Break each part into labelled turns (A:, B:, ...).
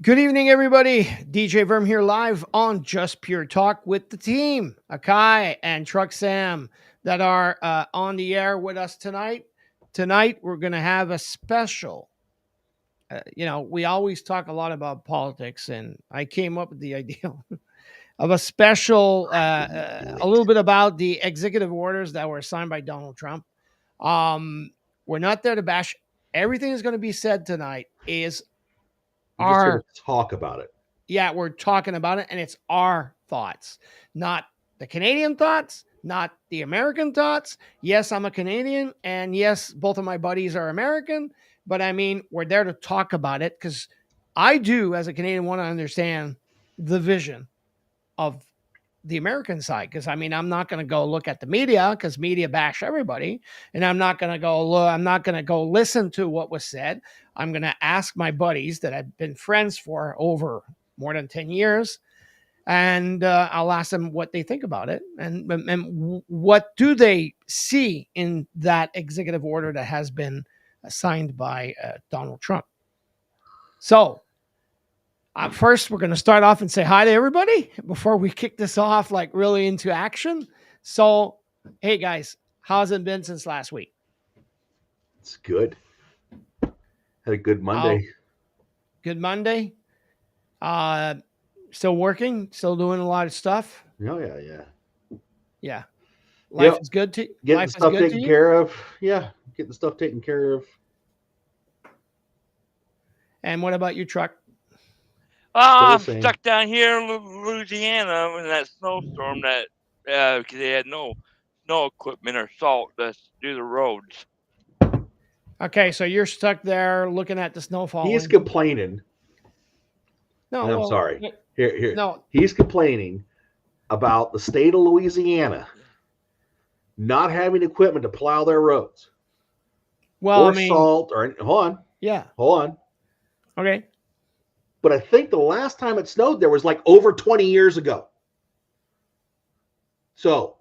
A: Good evening, everybody. DJ Verm here live on Just Pure Talk with the team, Akai and Truck Sam, that are on the air with us tonight. Tonight, we're going to have a special. We always talk a lot about politics, and I came up with the idea of a special, a little bit about the executive orders that were signed by Donald Trump. We're not there to bash. Everything that's going to be said tonight is
B: We're just here to talk about it.
A: Yeah, we're talking about it, and it's our thoughts, not the Canadian thoughts, not the American thoughts. Yes, I'm a Canadian, and yes, both of my buddies are American, but I mean, we're there to talk about it because I do, as a Canadian, want to understand the vision of the American side. Because I mean, I'm not going to go look at the media because media bash everybody, and I'm not going to go listen to what was said. I'm going to ask my buddies that I've been friends for over more than 10 years, and I'll ask them what they think about it and what do they see in that executive order that has been signed by Donald Trump. So first, we're going to start off and say hi to everybody before we kick this off like really into action. So, hey guys, how's it been since last week?
B: It's good. Had a good Monday.
A: Good Monday. Still working, still doing a lot of stuff.
B: Oh yeah.
A: Yeah. Life is good to
B: getting stuff taken care of. Yeah, getting stuff taken care of.
A: And what about you, Truck?
C: I'm stuck down here in Louisiana in that snowstorm that because they had no snow equipment or salt to do the roads.
A: Okay, so you're stuck there looking at the snowfall.
B: He's complaining.
A: No,
B: I'm sorry. Here. No, he's complaining about the state of Louisiana not having equipment to plow their roads.
A: Well,
B: or salt, or hold on.
A: Yeah.
B: Hold on.
A: Okay.
B: But I think the last time it snowed there was like over 20 years ago. So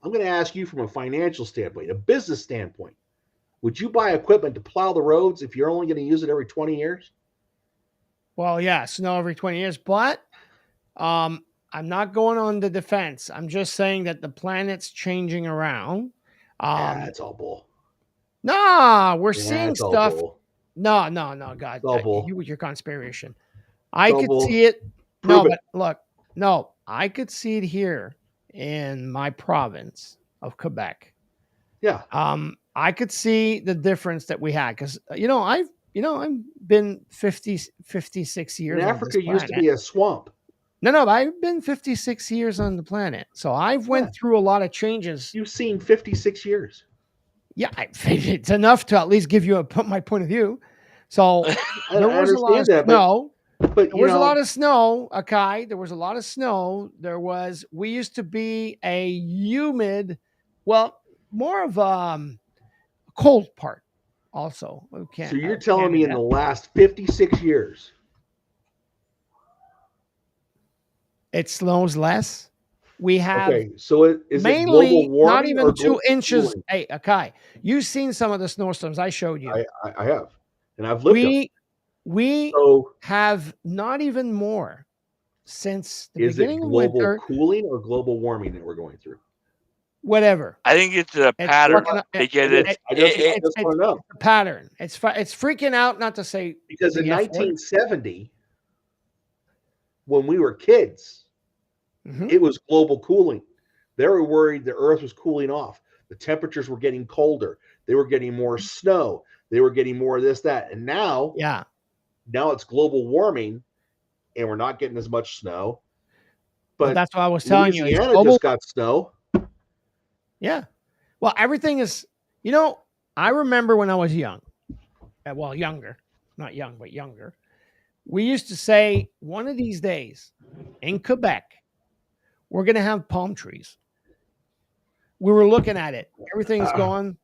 B: I'm going to ask you from a financial standpoint, a business standpoint. Would you buy equipment to plow the roads if you're only going to use it every 20 years?
A: Well, yeah, snow every 20 years. But I'm not going on the defense. I'm just saying that the planet's changing around.
B: That's all bull.
A: Nah, we're seeing stuff. No, God. You with your conspiration. I could see it. But look, I could see it here in my province of Quebec.
B: Yeah.
A: I could see the difference that we had because, I've been 56 years.
B: And Africa used to be a swamp.
A: No, but I've been 56 years on the planet. So I've went through a lot of changes.
B: You've seen 56 years.
A: Yeah, it's enough to at least give you my point of view. So there was a lot of snow. But there was a lot of snow, Akai. There was a lot of snow. We used to be a humid, more of a cold part also.
B: So you're telling me in the last 56 years
A: it snows less? We have
B: so is
A: mainly
B: it global warming
A: not even 2 inches.
B: Cooling?
A: Hey, Akai, you've seen some of the snowstorms I showed you.
B: I have, and I've lived them.
A: We have not even more since the beginning of winter.
B: Is it global cooling or global warming that we're going through?
A: Whatever.
C: I think it's a pattern.
A: It's a pattern. It's freaking out, not to say
B: because in 1970, when we were kids. Mm-hmm. It was global cooling. They were worried the Earth was cooling off. The temperatures were getting colder. They were getting more snow. They were getting more of this, that. And now it's global warming, and we're not getting as much snow. But
A: that's what I was telling you.
B: Louisiana just got snow.
A: Yeah. Well, everything is, I remember when I was young. Well, younger. Not young, but younger. We used to say, one of these days in Quebec, we're going to have palm trees. We were looking at it. Everything's going.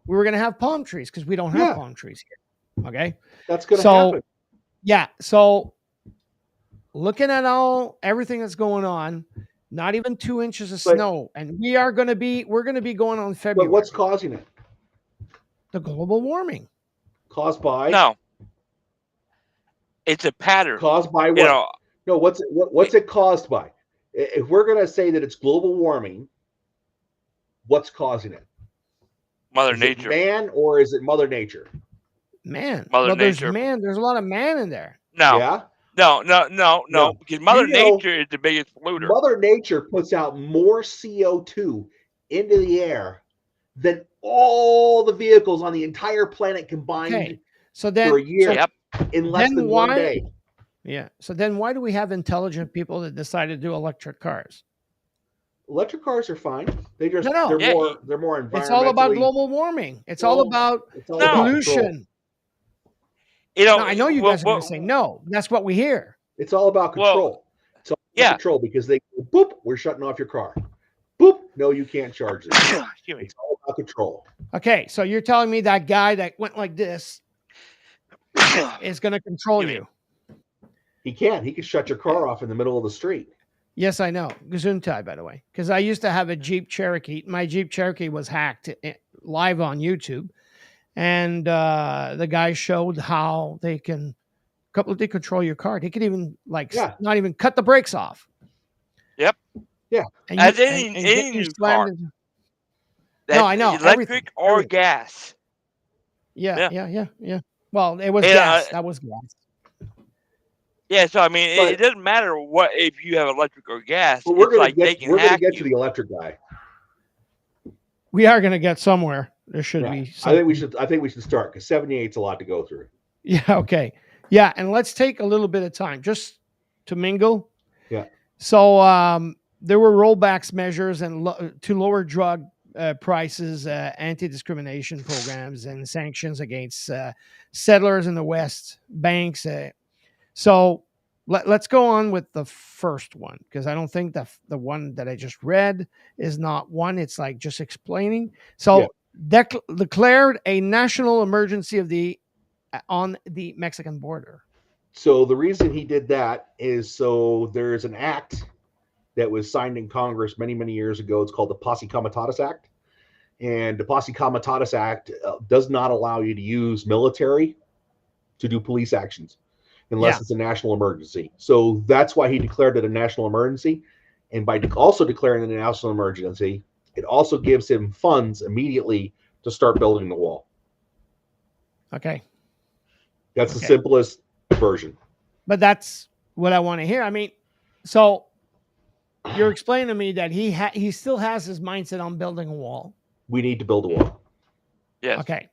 A: We were going to have palm trees because we don't have palm trees here. Okay.
B: That's going to happen.
A: Yeah. So looking at everything that's going on, not even 2 inches of snow. And we're going to be going on February.
B: But what's causing it?
A: The global warming.
B: Caused by?
C: No. It's a pattern.
B: Caused by what?
C: You know,
B: No, what's it caused by? If we're going to say that it's global warming, what's causing it?
C: Mother
B: Is
C: Nature.
B: it man or is it Mother Nature?
A: Man.
C: Mother Nature.
A: There's a lot of man in there.
C: No.
B: Yeah?
C: No. Because Mother Nature is the biggest polluter.
B: Mother Nature puts out more CO2 into the air than all the vehicles on the entire planet combined
A: so then,
B: for a year in less than 1 day.
A: Yeah. So then why do we have intelligent people that decide to do electric cars?
B: Electric cars are fine. They just
A: No.
B: they're more environmentally.
A: It's all about global warming. It's all about pollution.
C: You know,
A: I know you guys are going to say no. That's what we hear.
B: It's all about control. It's all about control because they go, boop, we're shutting off your car. Boop, no, you can't charge it. It's all about control.
A: Okay, so you're telling me that guy that went like this is going to control you?
B: He can. He can shut your car off in the middle of the street.
A: Yes, I know. Gesundheit, by the way. Because I used to have a Jeep Cherokee. My Jeep Cherokee was hacked live on YouTube. And the guy showed how they can completely control your car. They could even not even cut the brakes off.
C: Yep.
B: Yeah.
C: And any new car.
A: No, I know.
C: Electric or gas.
A: Yeah. Well, it was gas. That was gas.
C: Yeah, so I mean, it doesn't matter what if you have electric or gas.
B: But we're going to get
C: to
B: the electric guy.
A: We are going to get somewhere. There should be. Something.
B: I think we should start because 78's a lot to go through.
A: Yeah. Okay. Yeah, and let's take a little bit of time just to mingle.
B: Yeah.
A: So there were rollbacks measures and to lower drug prices, anti-discrimination programs, and sanctions against settlers in the West, banks. So let's go on with the first one, because I don't think the one that I just read is not one. It's like just explaining. So declared a national emergency on the Mexican border.
B: So the reason he did that is so there's an act that was signed in Congress many, many years ago. It's called the Posse Comitatus Act. And the Posse Comitatus Act does not allow you to use military to do police actions unless it's a national emergency. So that's why he declared it a national emergency. And by also declaring it a national emergency, it also gives him funds immediately to start building the wall.
A: Okay.
B: That's the simplest version.
A: But that's what I want to hear. I mean, so you're explaining to me that he still has his mindset on building a wall.
B: We need to build a wall.
C: Yes.
A: Okay.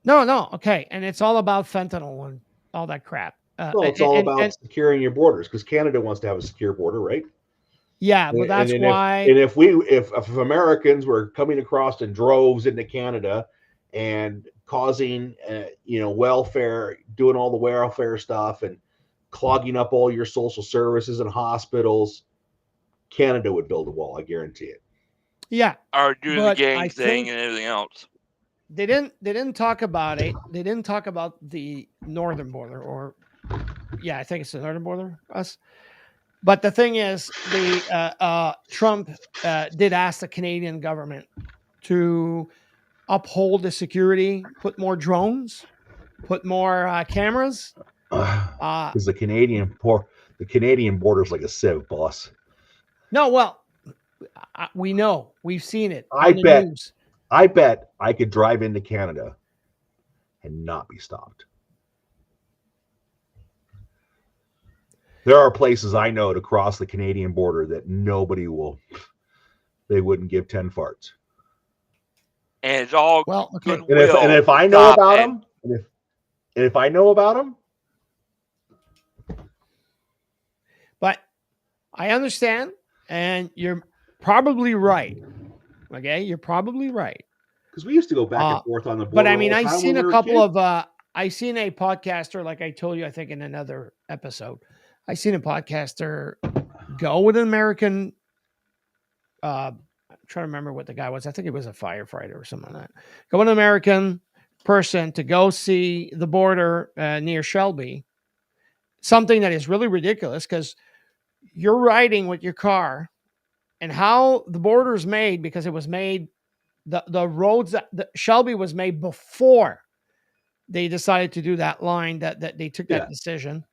A: No. Okay. And it's all about fentanyl and all that crap.
B: It's all about securing your borders because Canada wants to have a secure border, right?
A: Yeah, but that's why.
B: If Americans were coming across in droves into Canada and causing, welfare, doing all the welfare stuff and clogging up all your social services and hospitals, Canada would build a wall. I guarantee it.
A: Yeah.
C: Or do the gang thing and everything else.
A: They didn't talk about it. They didn't talk about the northern border I think it's the northern border, us. But the thing is, Trump did ask the Canadian government to uphold the security, put more drones, put more cameras.
B: Because the Canadian border is like a sieve, boss.
A: No, well, we know, we've seen it.
B: I bet I could drive into Canada and not be stopped. There are places I know to cross the Canadian border that they wouldn't give 10 farts.
C: And it's all
A: okay.
B: And if I know about them, and if I know about them,
A: but I understand, and you're probably right. Okay, you're probably right.
B: Because we used to go back and forth on the border.
A: But I mean, I've seen a couple of. I seen a podcaster, like I told you, I think in another episode. I seen a podcaster go with an American. I'm trying to remember what the guy was. I think he was a firefighter or something like that. Go with an American person to go see the border near Shelby. Something that is really ridiculous because you're riding with your car, and how the border is made, because it was made, the roads, Shelby was made before they decided to do that line, that they took that decision.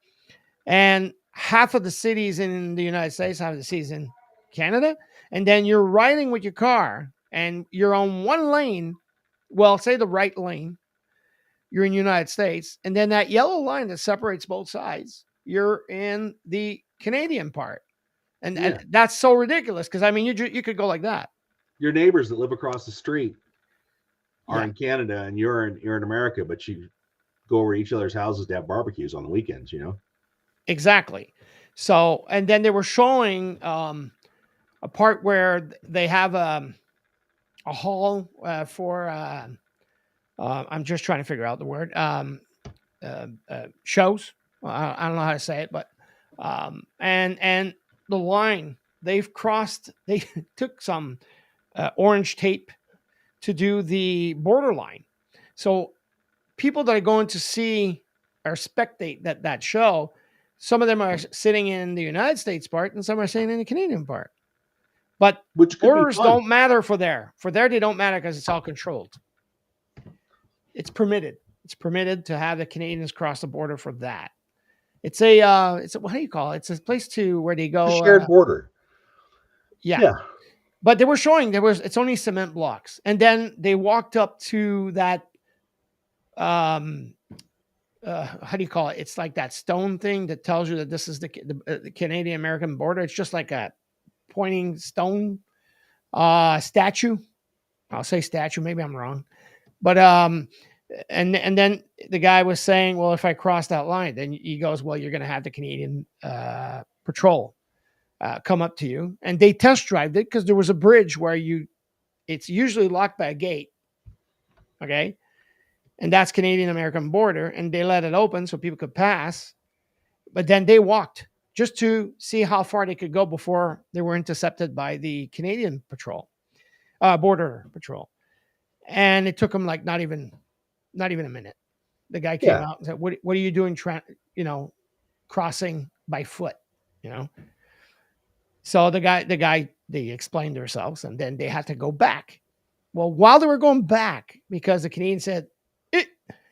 A: And half of the cities in the United States, half of the cities in Canada, and then you're riding with your car and you're on one lane, well, say the right lane, you're in the United States, and then that yellow line that separates both sides, you're in the Canadian part. And that's so ridiculous, because I mean, you could go like that.
B: Your neighbors that live across the street are in Canada, and you're in America, but you go over to each other's houses to have barbecues on the weekends, you know? Exactly.
A: So, and then they were showing a part where they have a hall for I'm just trying to figure out the word, shows. I don't know how to say it, but and the line they took some orange tape to do the borderline. So people that are going to see or spectate that show, some of them are sitting in the United States part and some are sitting in the Canadian part. But borders don't matter for there. For there, they don't matter because it's all controlled. It's permitted. It's permitted to have the Canadians cross the border for that. It's a what do you call it? It's a place where they go.
B: A shared border.
A: Yeah. But they were showing it's only cement blocks. And then they walked up to that, how do you call it? It's like that stone thing that tells you that this is the Canadian-American border. It's just like a pointing stone statue. I'll say statue. Maybe I'm wrong. But, and then the guy was saying, well, if I cross that line, then he goes, well, you're going to have the Canadian patrol come up to you. And they test drived it because there was a bridge where it's usually locked by a gate. Okay. And that's Canadian-American border. And they let it open so people could pass. But then they walked just to see how far they could go before they were intercepted by the Canadian patrol, border patrol. And it took them like not even a minute. The guy came out and said, what are you doing crossing by foot, So the guy, they explained themselves, and then they had to go back. Well, while they were going back, because the Canadian said,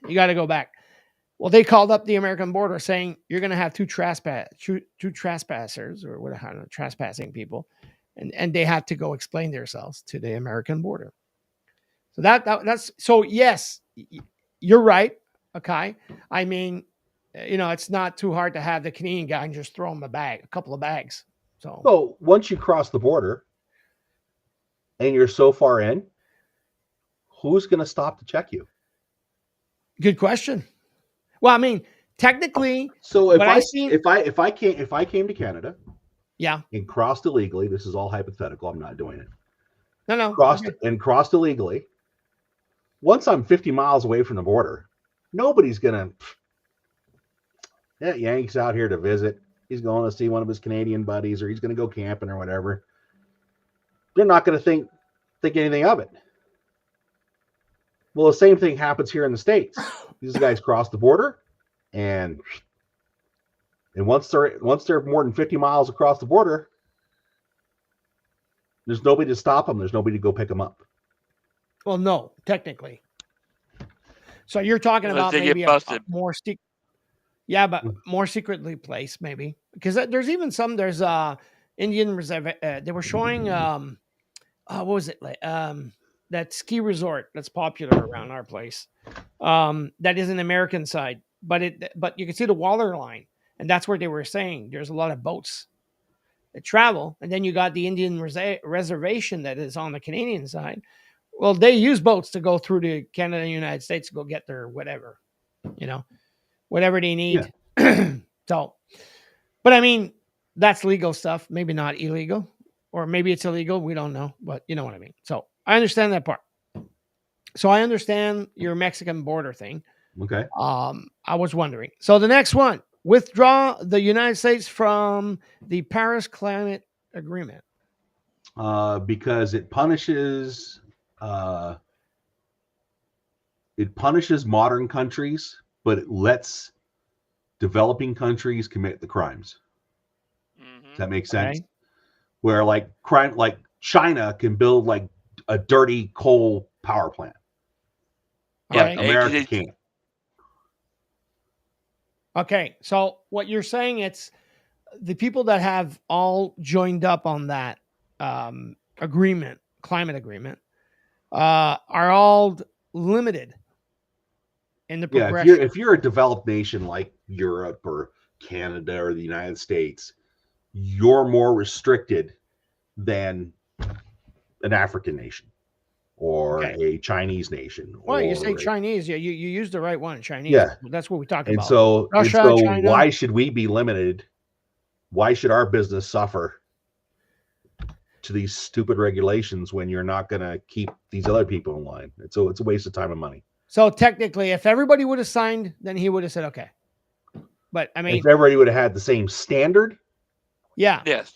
A: you got to go back. Well, they called up the American border saying, you're going to have two trespassers or whatever, trespassing people. And they had to go explain themselves to the American border. So that's, so yes, you're right. Okay. I mean, it's not too hard to have the Canadian guy and just throw him a couple of bags. So
B: once you cross the border and you're so far in, who's going to stop to check you?
A: Good question. Well, I mean, technically,
B: so if I came to Canada, and crossed illegally, this is all hypothetical. I'm not doing it.
A: No.
B: Crossed illegally. Once I'm 50 miles away from the border, nobody's gonna. Yank's out here to visit. He's going to see one of his Canadian buddies, or he's going to go camping or whatever. They're not going to think anything of it. Well, the same thing happens here in the States. These guys cross the border, and once they're more than 50 miles across the border, there's nobody to stop them. There's nobody to go pick them up.
A: Well, no, technically. So you're talking about maybe a more steep. Yeah, but more secretly placed, maybe, because there's even there's Indian reserve. They were showing what was it like? That ski resort that's popular around our place. That is an American side, but you can see the water line, and that's where they were saying there's a lot of boats that travel, and then you got the Indian reservation that is on the Canadian side. Well, they use boats to go through to Canada and the United States to go get their whatever, whatever they need. Yeah. So, but I mean, that's legal stuff. Maybe not illegal, or maybe it's illegal. We don't know, but you know what I mean. So I understand that part. So I understand your Mexican border thing.
B: Okay.
A: I was wondering. So the next one, withdraw the United States from the Paris Climate Agreement.
B: Because it punishes modern countries, but it lets developing countries commit the crimes. Mm-hmm. Does that make sense? Okay. Where like China can build like a dirty coal power plant.
C: Yeah,
B: America can't.
A: Okay, so what you're saying, it's the people that have all joined up on that agreement, climate agreement, are all limited in the
B: Yeah,
A: progression.
B: if you're a developed nation like Europe or Canada or the United States, you're more restricted than an African nation or a Chinese nation.
A: Well, you say Chinese, you used the right one, Chinese.
B: Yeah,
A: That's what we talk
B: and
A: about.
B: so
A: Russia, China.
B: why should we be limited? Why should our business suffer to these stupid regulations when you're not going to keep these other people in line? It's a waste of time and money.
A: So technically, if everybody would have signed, then he would have said, okay. But I mean,
B: if everybody would have had the same standard,
C: yes,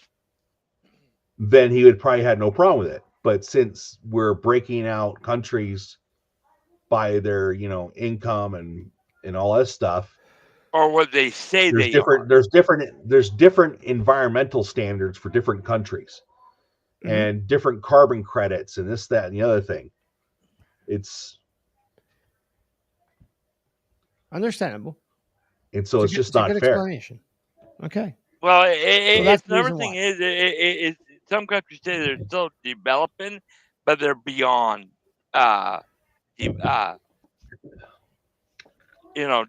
B: then he would probably had no problem with it. But since we're breaking out countries by their, income and all that stuff,
C: or what they say
B: there's
C: they
B: different,
C: are.
B: There's different environmental standards for different countries, and different carbon credits and this, that, and the other thing. It's
A: understandable.
B: And so it's just not fair.
A: Explanation. Okay.
C: Well, another thing is some countries say they're still developing, but they're beyond,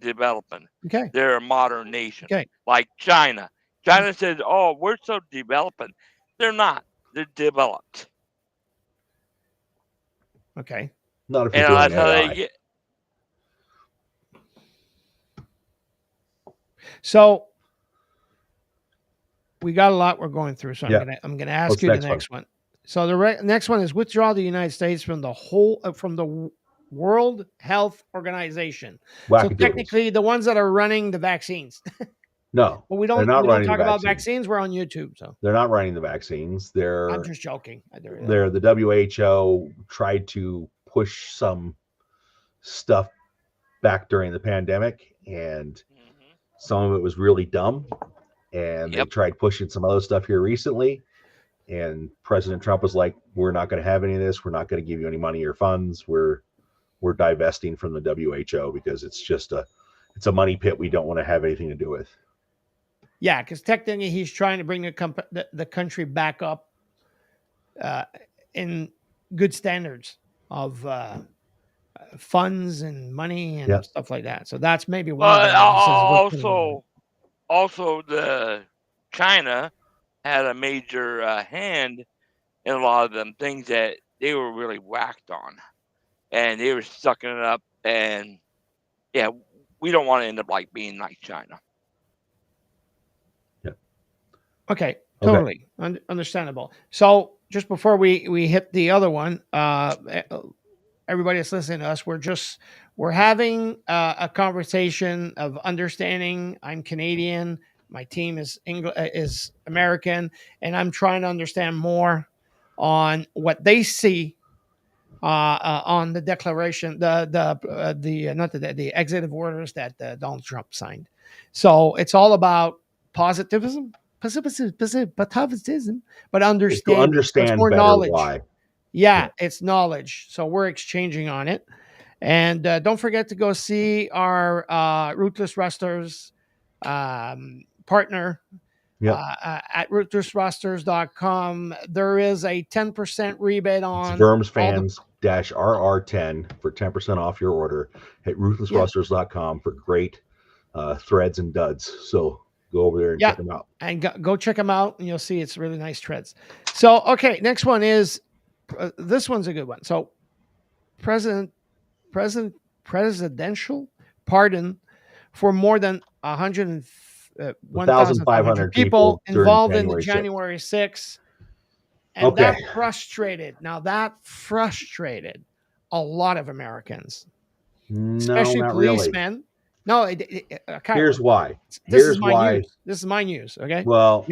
C: developing.
A: Okay.
C: They're a modern nation.
A: Okay.
C: Like China. China says, "Oh, we're so developing." They're not. They're developed.
A: Okay.
B: Not if you're doing AI.
A: So we got a lot we're going through. So I'm gonna ask you the next one. So the next one is withdraw the United States from the World Health Organization. So technically, the ones that are running the vaccines.
B: No,
A: well, we don't talk about vaccines. We're on YouTube, so
B: they're not running the vaccines.
A: I'm just joking.
B: They're the WHO tried to push some stuff back during the pandemic, and some of it was really dumb. And they tried pushing some other stuff here recently. And President Trump was like, "We're not going to have any of this. We're not going to give you any money or funds. We're divesting from the WHO because it's just it's a money pit we don't want to have anything to do with."
A: Yeah, because technically he's trying to bring the country back up in good standards of funds and money and stuff like that. So that's maybe one.
C: Also, the China had a major hand in a lot of them things that they were really whacked on, and they were sucking it up. And we don't want to end up being like China.
A: Okay, totally understandable. So just before we hit the other one, everybody that's listening to us, we're having a conversation of understanding. I'm Canadian. My team is American, and I'm trying to understand more on what they see on the declaration, the executive orders that Donald Trump signed. So it's all about positivism, but understand more knowledge. Why. Yeah, it's knowledge. So we're exchanging on it. And don't forget to go see our Ruthless Rustlers partner at ruthlessrusters.com. There is a 10% rebate on
B: VermsFans-RR10 for 10% off your order at ruthlessrusters.com for great threads and duds. So go over there and check them out.
A: And go check them out, and you'll see it's really nice threads. So, okay, next one is, this one's a good one. So, presidential pardon for more than 1,500 people involved in the January 6th. And that frustrated a lot of Americans, especially policemen. Really. No,
B: here's why.
A: This is my news. Okay.
B: Well,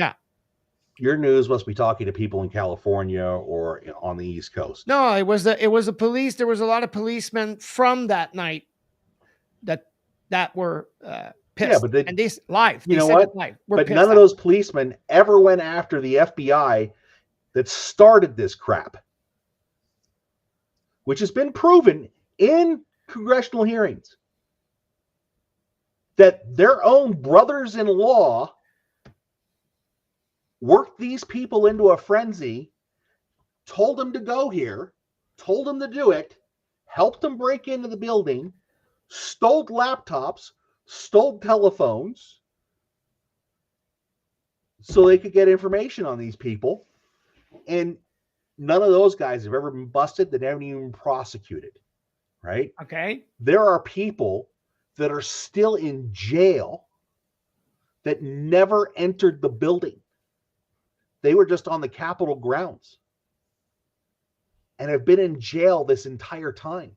B: your news must be talking to people in California or on the East Coast.
A: No, it was the police. There was a lot of policemen from that night that were pissed. Yeah, but and they live.
B: You know what? But none of those policemen ever went after the FBI that started this crap, which has been proven in congressional hearings. that their own brothers-in-law worked these people into a frenzy, told them to go here, told them to do it, helped them break into the building, stole laptops, stole telephones, so they could get information on these people. And none of those guys have ever been busted. They haven't even been prosecuted, right?
A: Okay.
B: There are people that are still in jail that never entered the building. They were just on the Capitol grounds and have been in jail this entire time.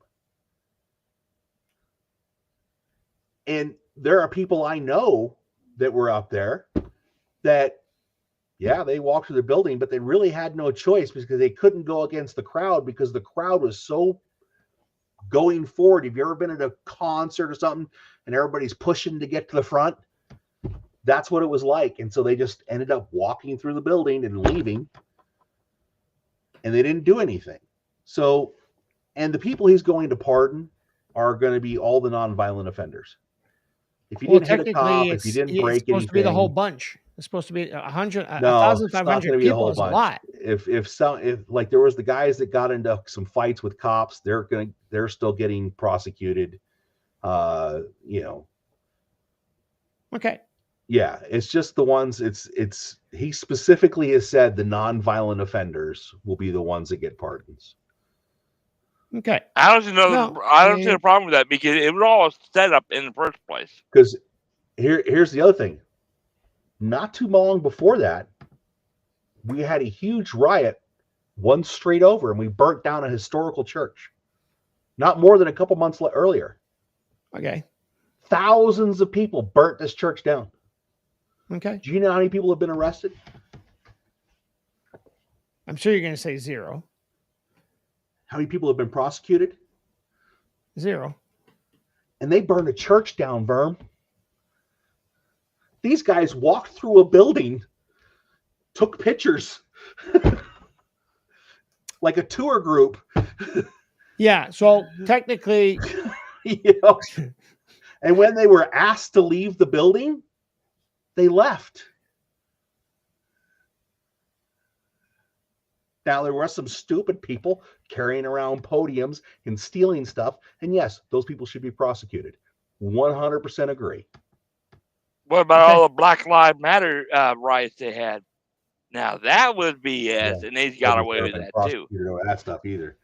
B: And there are people I know that were up there that, yeah, they walked through the building, but they really had no choice because they couldn't go against the crowd because the crowd was so going forward. Have you ever been at a concert or something and everybody's pushing to get to the front? That's what it was like. And so they just ended up walking through the building and leaving, and they didn't do anything. So, and the people he's going to pardon are going to be all the nonviolent offenders. If you didn't hit a cop, if you didn't break anything, it's supposed to
A: be the whole bunch. It's supposed to be 1,500
B: 1,500
A: people is a lot.
B: If like there was the guys that got into some fights with cops, they're still getting prosecuted.
A: Okay.
B: Yeah, it's just the ones. It's he specifically has said the nonviolent offenders will be the ones that get pardons.
A: Okay.
C: I don't see the problem with that because it was all set up in the first place.
B: Because here's the other thing. Not too long before that, we had a huge riot one straight over, and we burnt down a historical church. Not more than a couple months earlier.
A: Okay.
B: Thousands of people burnt this church down.
A: Okay.
B: Do you know how many people have been arrested?
A: I'm sure you're going to say 0.
B: How many people have been prosecuted?
A: 0.
B: And they burned a church down, Verm. These guys walked through a building, took pictures, like a tour group.
A: Yeah, so technically...
B: And when they were asked to leave the building, they left. Now, there were some stupid people carrying around podiums and stealing stuff. And yes, those people should be prosecuted. 100% agree.
C: What about all the Black Lives Matter riots they had? Now, that would be BS, and they got away with that, too.
B: You know that stuff either.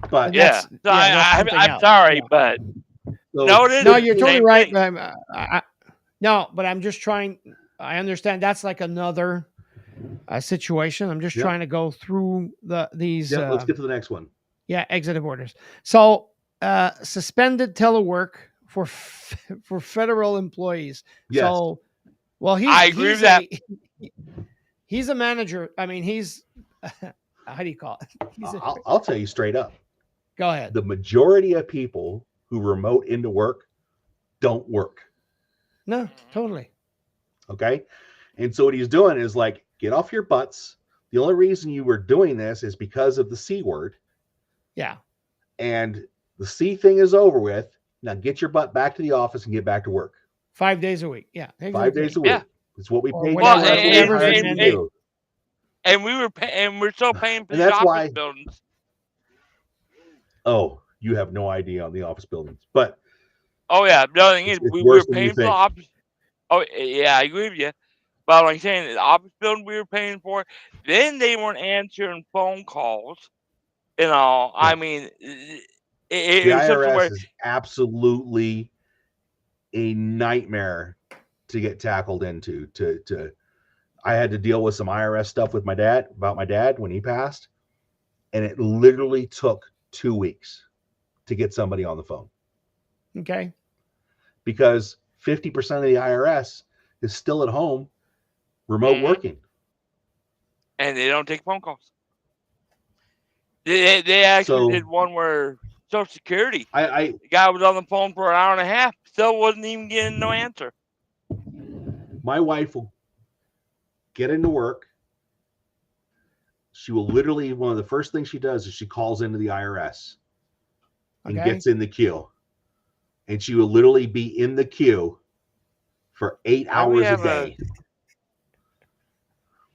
B: But
C: yeah, I'm sorry, but...
A: No, you're totally right. But I'm just trying... I understand that's like another situation. I'm just trying to go through these.
B: Let's get to the next one.
A: Yeah, executive orders. So suspended telework for federal employees.
B: Yes.
A: So, well,
C: I agree with that.
A: He's a manager. I mean, he's how do you call it?
B: I'll tell you straight up.
A: Go ahead.
B: The majority of people who remote into work don't work.
A: No, totally.
B: Okay. And so what he's doing is like, get off your butts. The only reason you were doing this is because of the C word.
A: Yeah.
B: And the C thing is over with. Now get your butt back to the office and get back to work.
A: 5 days a week. Yeah.
B: 5 days a week. Yeah. It's what we paid.
C: And we're still paying for
B: the
C: office buildings.
B: Oh, you have no idea on the office buildings. But
C: the other thing is we were paying for the office. Oh, yeah, I agree with you. But like I'm saying, the office building we were paying for, then they weren't answering phone calls and all. I mean, the
B: IRS is absolutely a nightmare to get tackled into. I had to deal with some IRS stuff with my dad when he passed, and it literally took 2 weeks to get somebody on the phone.
A: Okay.
B: Because 50% of the IRS is still at home, remote working.
C: And they don't take phone calls. They actually did one where Social Security, the guy was on the phone for an hour and a half, still wasn't even getting no answer.
B: My wife will get into work. She will literally, one of the first things she does is she calls into the IRS and gets in the queue. And she will literally be in the queue for 8
C: Why we
B: hours a
C: have
B: day.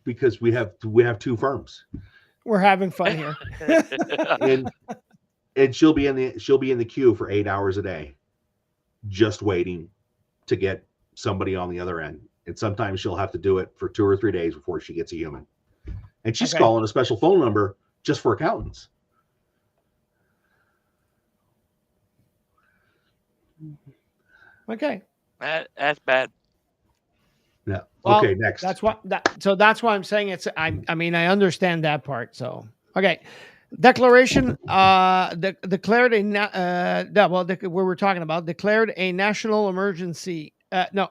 B: Because we have 2 firms.
A: We're having fun here.
B: and she'll be in the queue for 8 hours a day, just waiting to get somebody on the other end. And sometimes she'll have to do it for 2 or 3 days before she gets a human. And she's calling a special phone number just for accountants.
A: Okay.
C: That's bad.
B: Yeah.
A: Well,
B: okay, next.
A: That's why I'm saying it's. I mean, I understand that part. So okay, declaration. Declared where we're talking about declared a national emergency.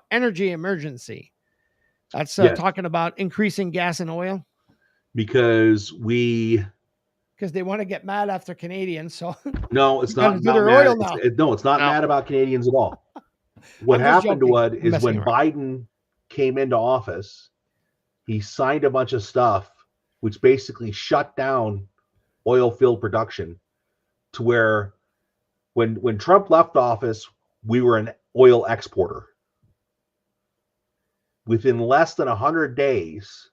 A: Energy emergency. That's
B: Yes.
A: talking about increasing gas and oil.
B: Because
A: they want to get mad after Canadians. So
B: no, it's not
A: do their
B: mad.
A: oil now.
B: It's not mad about Canadians at all. What happened is when Biden came into office, he signed a bunch of stuff which basically shut down oil field production to where when Trump left office, we were an oil exporter. Within less than 100 days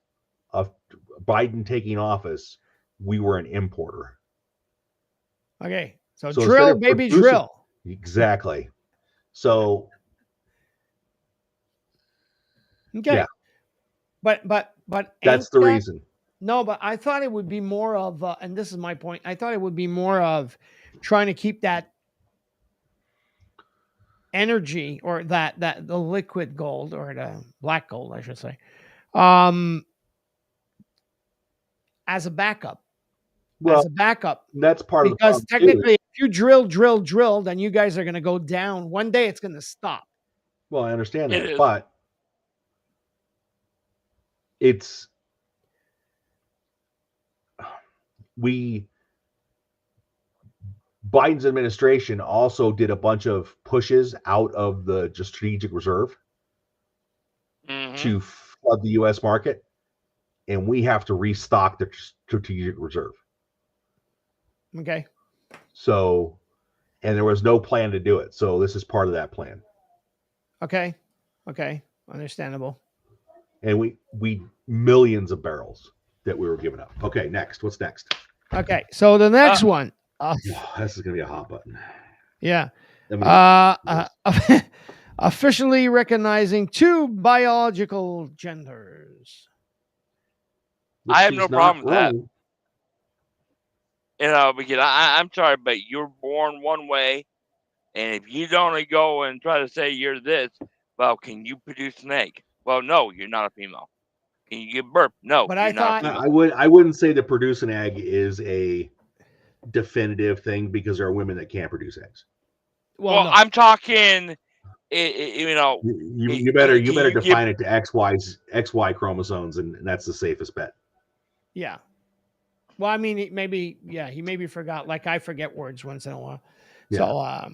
B: of Biden taking office, we were an importer.
A: Okay. So drill, baby, drill.
B: Exactly. So
A: okay. Yeah. But
B: that's the reason.
A: No, but I thought it would be more of, and this is my point. I thought it would be more of trying to keep that energy or the liquid gold or the black gold, I should say, as a backup.
B: Well,
A: as a backup.
B: That's part of the
A: because technically, if you drill, then you guys are going to go down. One day it's going to stop.
B: Well, I understand that, but Biden's administration also did a bunch of pushes out of the strategic reserve to flood the U.S. market, and we have to restock the strategic reserve.
A: Okay.
B: So, and there was no plan to do it. So this is part of that plan.
A: Okay. Understandable.
B: And we millions of barrels that we were giving up. Okay, next. What's next?
A: Okay, so the next one.
B: This is going to be a hot button.
A: Yeah. Officially recognizing 2 biological genders.
C: I have no problem with that. Because I'm sorry, but you're born one way, and if you don't go and try to say you're this, well, can you produce an egg? Well, no, you're not a female. Can you give birth? No,
A: but
C: I thought
B: I wouldn't say that produce an egg is a definitive thing because there are women that can't produce eggs.
C: Well, no. I'm talking.
B: You better define it to XY chromosomes, and that's the safest bet.
A: Yeah. Well, I mean, he maybe forgot. Like I forget words once in a while. Yeah. So,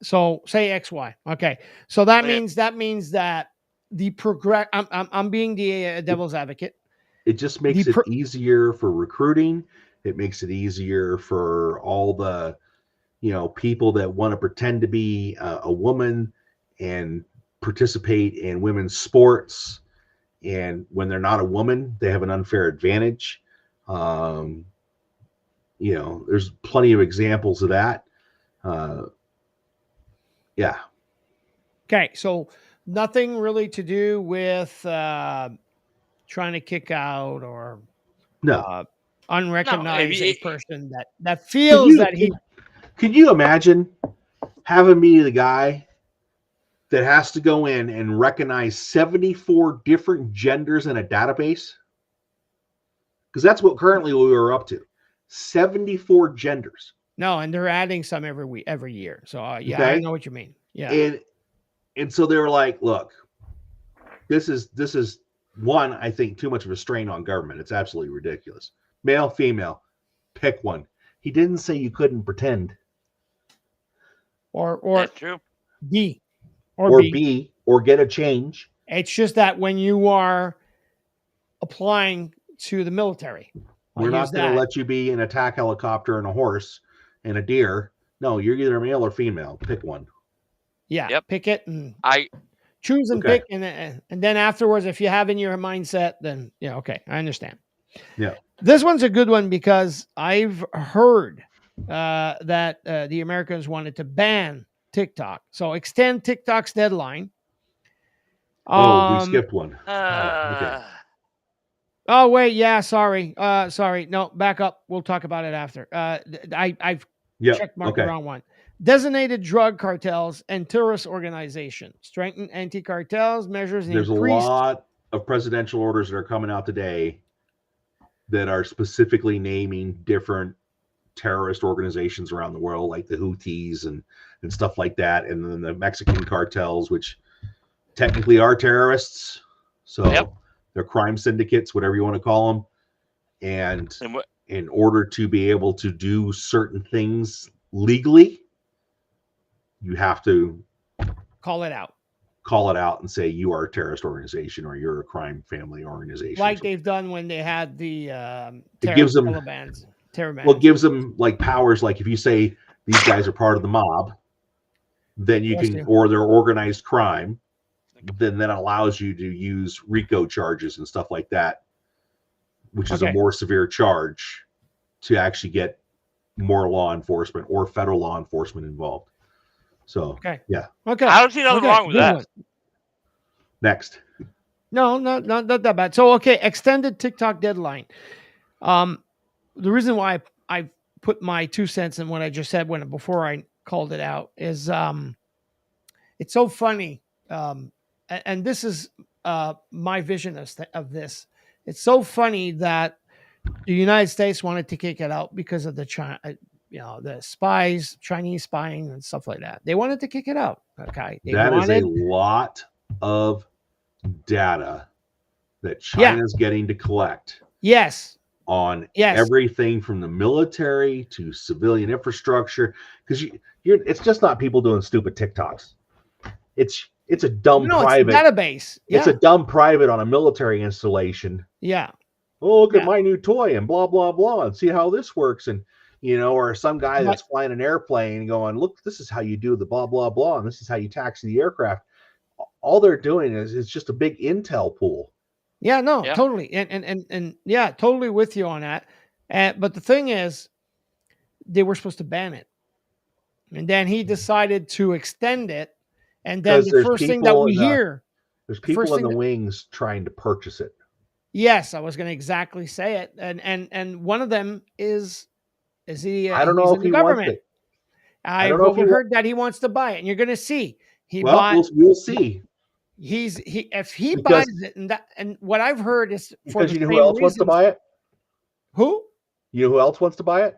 A: So say XY. Okay. So that means that the progress. I'm being the devil's advocate.
B: It just makes it easier for recruiting. It makes it easier for all the, people that want to pretend to be a woman and participate in women's sports. And when they're not a woman, they have an unfair advantage. There's plenty of examples of that. Yeah.
A: Okay. So nothing really to do with trying to kick out or unrecognized person that feels that he.
B: Can you imagine having me the guy that has to go in and recognize 74 different genders in a database? Because that's what currently we were up to. 74 genders.
A: No, and they're adding some every year. So okay? I know what you mean. Yeah.
B: And so they were like, look, this is one, I think, too much of a strain on government. It's absolutely ridiculous. Male, female, pick one. He didn't say you couldn't pretend.
A: Or
C: that's true.
A: B.
B: Or B, or get a change.
A: It's just that when you are applying to the military,
B: we're not going to let you be an attack helicopter and a horse and a deer. No, you're either male or female. Pick one.
A: Yeah, pick it and choose and
B: Okay.
A: pick, and then afterwards, if you have in your mindset, then yeah, okay, I understand.
B: Yeah.
A: This one's a good one because I've heard that the Americans wanted to ban TikTok, so extend TikTok's deadline.
B: We skipped one. Okay.
A: Oh wait, yeah, sorry. No, back up. We'll talk about it after. I've checked marked the wrong one. Designated drug cartels and terrorist organizations. Strengthen anti-cartels measures.
B: There's a lot of presidential orders that are coming out today that are specifically naming different terrorist organizations around the world, like the Houthis and stuff like that, and then the Mexican cartels, which technically are terrorists. So they're crime syndicates, whatever you want to call them. And in order to be able to do certain things legally, you have to
A: call it out
B: and say you are a terrorist organization or you're a crime family organization.
A: Like they've done when they had the
B: it gives them
A: terror bans.
B: Well, it gives them like powers. Like if you say these guys are part of the mob, then you can, or they're organized crime, then that allows you to use RICO charges and stuff like that, which is a more severe charge to actually get more law enforcement or federal law enforcement involved. So, yeah.
A: Okay.
C: I don't see nothing wrong with that.
B: Next.
A: No, not that bad. So, okay, extended TikTok deadline. The reason why I put my 2 cents in what I just said before I called it out is it's so funny. And this is my vision of this. It's so funny that the United States wanted to kick it out because of the the spies, Chinese spying and stuff like that. They wanted to kick it out. Okay.
B: That is a lot of data that China's getting to collect.
A: Yes.
B: On everything from the military to civilian infrastructure. Because it's just not people doing stupid TikToks. It's a dumb private
A: it's a database. Yeah.
B: It's a dumb private on a military installation.
A: Yeah.
B: Oh, look at my new toy and blah, blah, blah, and see how this works. And, or some guy that's flying an airplane going, look, this is how you do the blah, blah, blah, and this is how you taxi the aircraft. All they're doing is it's just a big intel pool.
A: Yeah, no, totally. And yeah, totally with you on that. But the thing is, they were supposed to ban it. And then he decided to extend it. And then the first thing that we hear.
B: There's people in the wings trying to purchase it.
A: Yes, I was going to exactly say it. And one of them is he?
B: I don't know if he wants it.
A: I've overheard that he wants to buy it, and you're going to see.
B: We'll see.
A: If he buys it, and what I've heard is
B: because you know who else wants to buy it?
A: Who?
B: You know who else wants to buy it?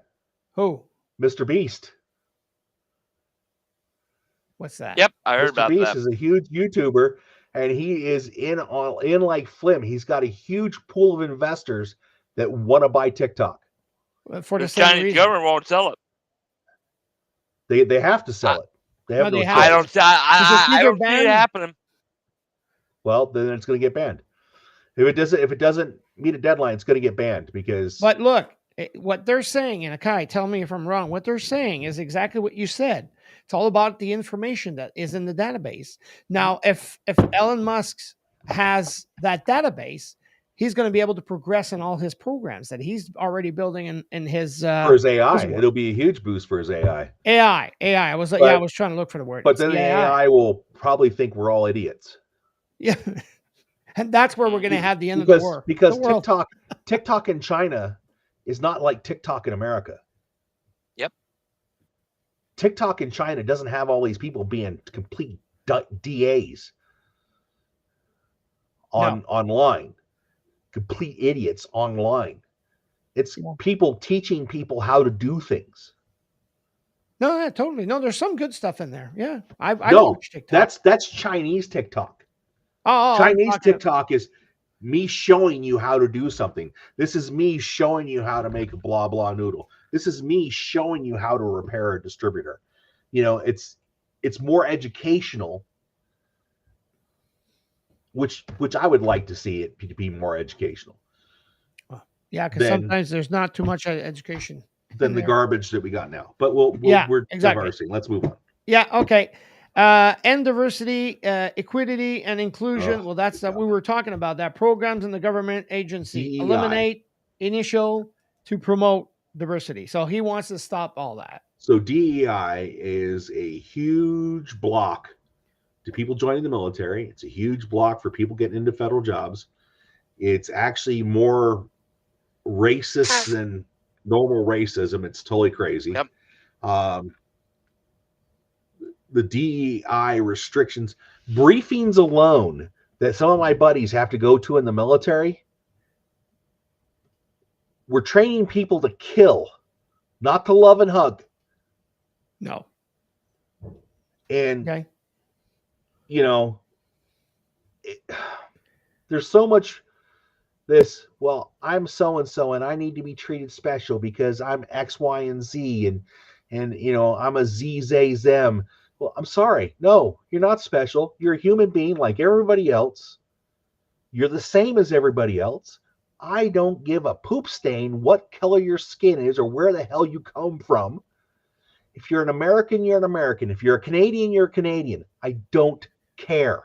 A: Who?
B: Mr. Beast.
A: What's that?
C: Yep, I heard about that.
B: Mr. Beast is a huge YouTuber, and he is in like Flim. He's got a huge pool of investors that want to buy TikTok.
A: For the same
C: Chinese government won't sell it.
B: They have to sell it. They have
C: I don't see it happening.
B: Well, then it's going to get banned. If it doesn't meet a deadline, it's going to get banned because.
A: But look, what they're saying, and Akai, tell me if I'm wrong. What they're saying is exactly what you said. It's all about the information that is in the database. Now, if Elon Musk has that database, he's going to be able to progress in all his programs that he's already building in his
B: for his AI. It'll be a huge boost for his AI.
A: AI. I was trying to look for the word.
B: But then the AI will probably think we're all idiots.
A: Yeah. And that's where we're going to have the end of the war.
B: Because TikTok in China is not like TikTok in America.
C: Yep.
B: TikTok in China doesn't have all these people being complete DAs online. Complete idiots online. It's people teaching people how to do things.
A: No, yeah, totally. No, there's some good stuff in there. Yeah. I
B: watch TikTok. That's Chinese TikTok. Chinese TikTok is me showing you how to do something. This is me showing you how to make a blah blah noodle. This is me showing you how to repair a distributor. It's more educational, which I would like to see it to be more educational.
A: Yeah, because sometimes there's not too much education
B: than the garbage that we got now. But we're diversing. Let's move on.
A: Yeah. Okay. And diversity, equity, and inclusion. Well, that's that we were talking about that. Programs in the government agency
B: DEI.
A: eliminate initial to promote diversity. So he wants to stop all that.
B: So DEI is a huge block to people joining the military. It's a huge block for people getting into federal jobs. It's actually more racist than normal racism. It's totally crazy.
C: Yep.
B: The DEI restrictions, briefings alone that some of my buddies have to go to in the military. We're training people to kill, not to love and hug.
A: No.
B: And,
A: Okay.
B: you know, there's so much this, well, I'm so-and-so and I need to be treated special because I'm X, Y, and Z and you know, I'm a Z, Zay, Them. Well, I'm sorry. No, you're not special. You're a human being like everybody else. You're the same as everybody else. I don't give a poop stain what color your skin is or where the hell you come from. If you're an American, you're an American. If you're a Canadian, you're a Canadian. I don't care.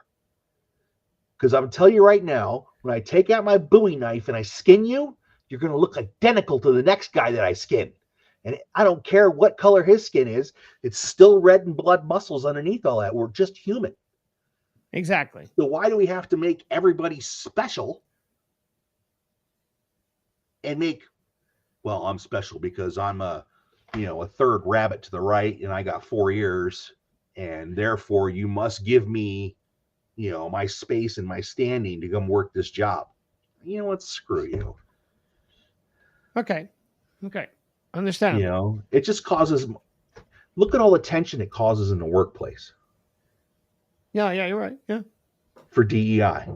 B: Because I'm telling you right now, when I take out my Bowie knife and I skin you, you're going to look identical to the next guy that I skin. And I don't care what color his skin is. It's still red and blood muscles underneath all that. We're just human.
A: Exactly.
B: So why do we have to make everybody special and make, well, I'm special because I'm a third rabbit to the right and I got 4 ears and therefore you must give me, my space and my standing to come work this job. You know what? Screw you.
A: Okay. Understand.
B: It just causes, look at all the tension it causes in the workplace.
A: Yeah, you're right. Yeah.
B: For DEI.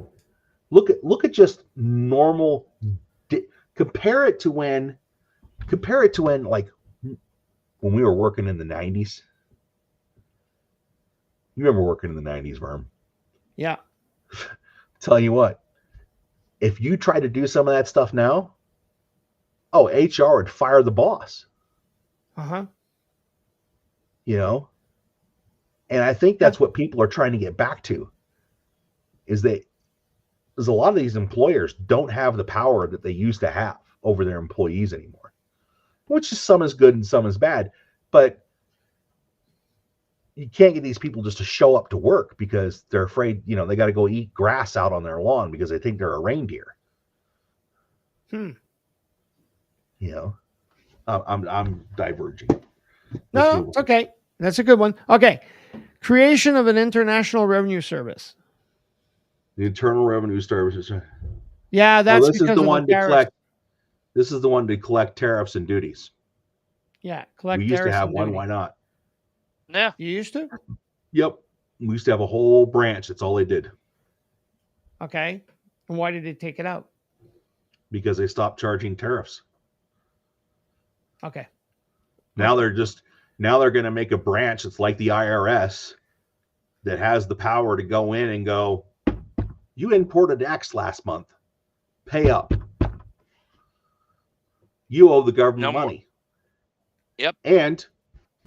B: Look at just normal, compare it to when like when we were working in the 90s. You remember working in the 90s, Verm?
A: Yeah.
B: Tell you what, if you try to do some of that stuff now, HR would fire the boss.
A: Uh-huh.
B: And I think that's what people are trying to get back to, is a lot of these employers don't have the power that they used to have over their employees anymore, which is some is good and some is bad, but you can't get these people just to show up to work because they're afraid, they got to go eat grass out on their lawn because they think they're a reindeer. I'm diverging.
A: No, it's okay. That's a good one. Okay. Creation of an international revenue service.
B: The Internal Revenue Service.
A: Yeah, that's
B: this is the one to collect. This is the one to collect tariffs and duties.
A: Yeah, collect.
B: We used to have one. Why not?
C: Yeah,
A: you used to.
B: Yep, we used to have a whole branch. That's all they did.
A: Okay, and why did they take it out?
B: Because they stopped charging tariffs.
A: Okay.
B: Now they're going to make a branch that's like the IRS that has the power to go in and go, you imported X last month, pay up. You owe the government money.
C: Yep.
B: And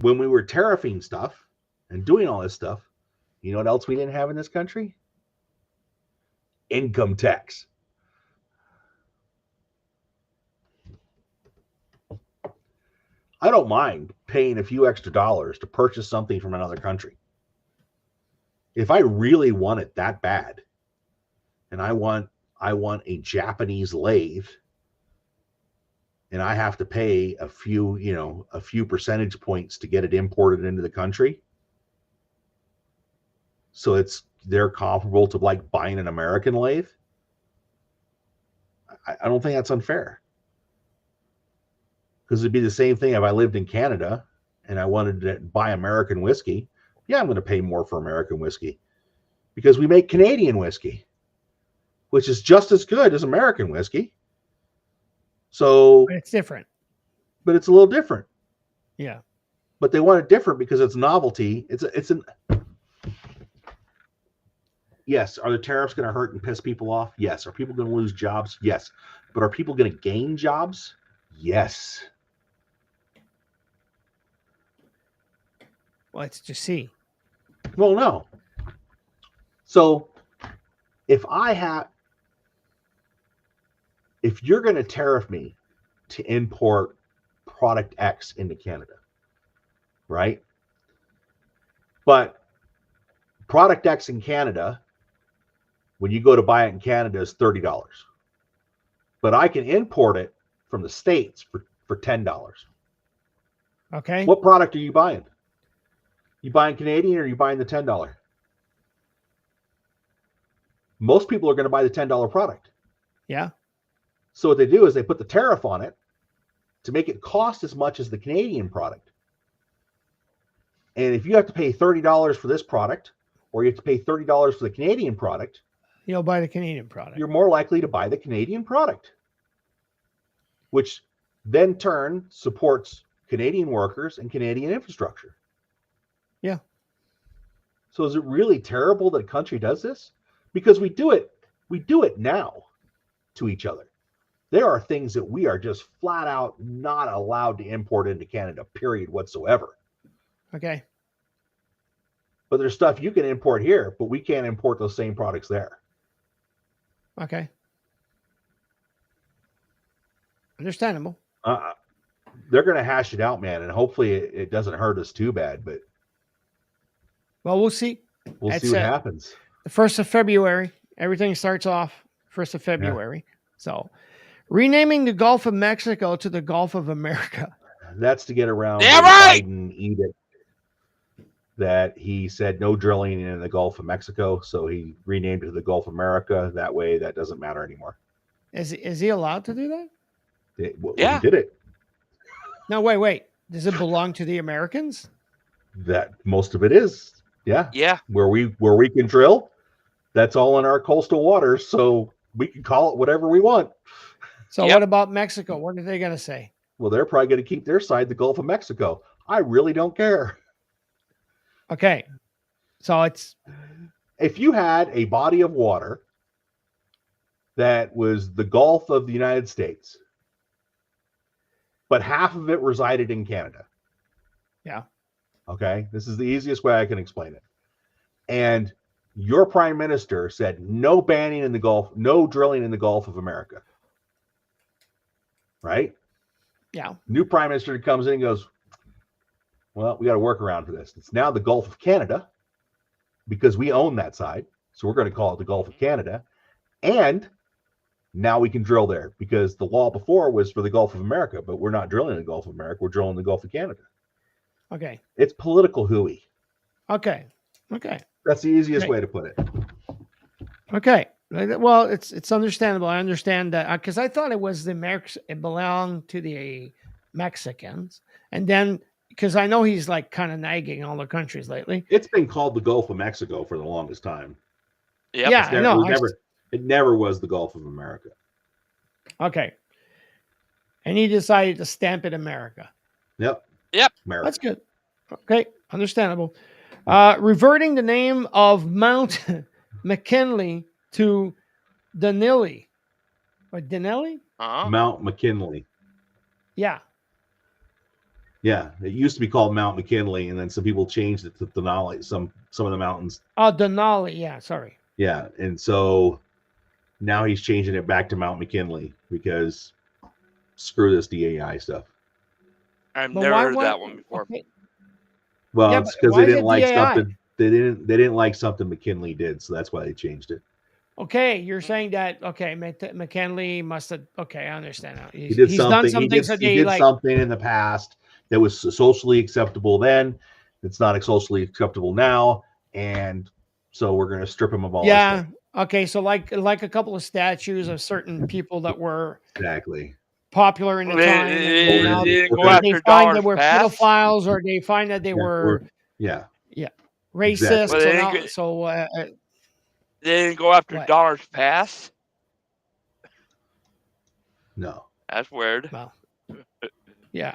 B: when we were tariffing stuff and doing all this stuff, you know what else we didn't have in this country? Income tax. I don't mind paying a few extra dollars to purchase something from another country. If I really want it that bad, and I want a Japanese lathe, and I have to pay a few percentage points to get it imported into the country, so they're comparable to like buying an American lathe, I don't think that's unfair. Because it'd be the same thing if I lived in Canada and I wanted to buy American whiskey. Yeah, I'm going to pay more for American whiskey because we make Canadian whiskey, which is just as good as American whiskey. So
A: but it's different.
B: But it's a little different.
A: Yeah.
B: But they want it different because it's novelty. Yes. Are the tariffs going to hurt and piss people off? Yes. Are people going to lose jobs? Yes. But are people going to gain jobs? Yes.
A: Well, it's to see.
B: Well, no. So if you're going to tariff me to import product X into Canada, right? But product X in Canada, when you go to buy it in Canada, is $30. But I can import it from the States for $10.
A: Okay.
B: What product are you buying? You buying Canadian or are you buying the $10? Most people are going to buy the $10 product.
A: Yeah.
B: So what they do is they put the tariff on it to make it cost as much as the Canadian product. And if you have to pay $30 for this product, or you have to pay $30 for the Canadian product,
A: you'll buy the Canadian product.
B: You're more likely to buy the Canadian product, which then turn supports Canadian workers and Canadian infrastructure.
A: Yeah.
B: So is it really terrible that a country does this? Because we do it now to each other. There are things that we are just flat out not allowed to import into Canada, period, whatsoever.
A: Okay.
B: But there's stuff you can import here, but we can't import those same products there.
A: Okay. Understandable.
B: They're going to hash it out, man, and hopefully it doesn't hurt us too bad, but
A: well, we'll see.
B: We'll see what happens.
A: The 1st of February, everything starts off 1st of February. Yeah. So renaming the Gulf of Mexico to the Gulf of America.
B: That's to get around the Biden edict that he said no drilling in the Gulf of Mexico, so he renamed it to the Gulf of America. That way, that doesn't matter anymore.
A: Is he allowed to do that?
B: He did it.
A: No, wait. Does it belong to the Americans?
B: That most of it is. Yeah.
C: Yeah.
B: Where we can drill, that's all in our coastal waters, so we can call it whatever we want.
A: So what about Mexico? What are they going to say?
B: Well, they're probably going to keep their side, the Gulf of Mexico. I really don't care.
A: Okay. So
B: if you had a body of water that was the Gulf of the United States, but half of it resided in Canada.
A: Yeah.
B: Okay. This is the easiest way I can explain it. And your prime minister said no banning in the Gulf, no drilling in the Gulf of America. Right?
A: Yeah.
B: New prime minister comes in and goes, well, we got to work around for this. It's now the Gulf of Canada because we own that side. So we're going to call it the Gulf of Canada. And now we can drill there because the law before was for the Gulf of America, but we're not drilling in the Gulf of America. We're drilling in the Gulf of Canada.
A: Okay.
B: It's political hooey.
A: Okay.
B: That's the easiest way to put it.
A: Okay. Well, it's understandable. I understand that because I thought it was it belonged to the Mexicans. And then because I know he's like kind of nagging all the countries lately.
B: It's been called the Gulf of Mexico for the longest time.
C: Yep.
A: Yeah, I know.
B: It never was the Gulf of America.
A: Okay. And he decided to stamp it America.
B: Yep.
C: America.
A: That's good. Okay. Understandable. Reverting the name of Mount McKinley to Denali. Or Denali?
B: Mount McKinley.
A: Yeah.
B: Yeah, it used to be called Mount McKinley, and then some people changed it to Denali. Some of the mountains.
A: Oh, Denali. Yeah, sorry.
B: Yeah, and so now he's changing it back to Mount McKinley because screw this DAI stuff.
C: I've never heard that one before.
A: Okay.
B: Well, it's because they didn't like something. They didn't like something McKinley did, so that's why they changed it.
A: Okay, you're saying that. Okay, McKinley must have. Okay, I understand now.
B: He did something.
A: Done some things
B: he did something in the past that was socially acceptable then. It's not socially acceptable now, and so we're going to strip him of all.
A: Yeah. Okay. So like a couple of statues of certain people that were
B: exactly
A: popular in the time.
C: They
A: find that were pedophiles, or they find that they were racist.
C: Exactly. They didn't go after dollars pass.
B: No.
C: That's weird.
A: Well, yeah.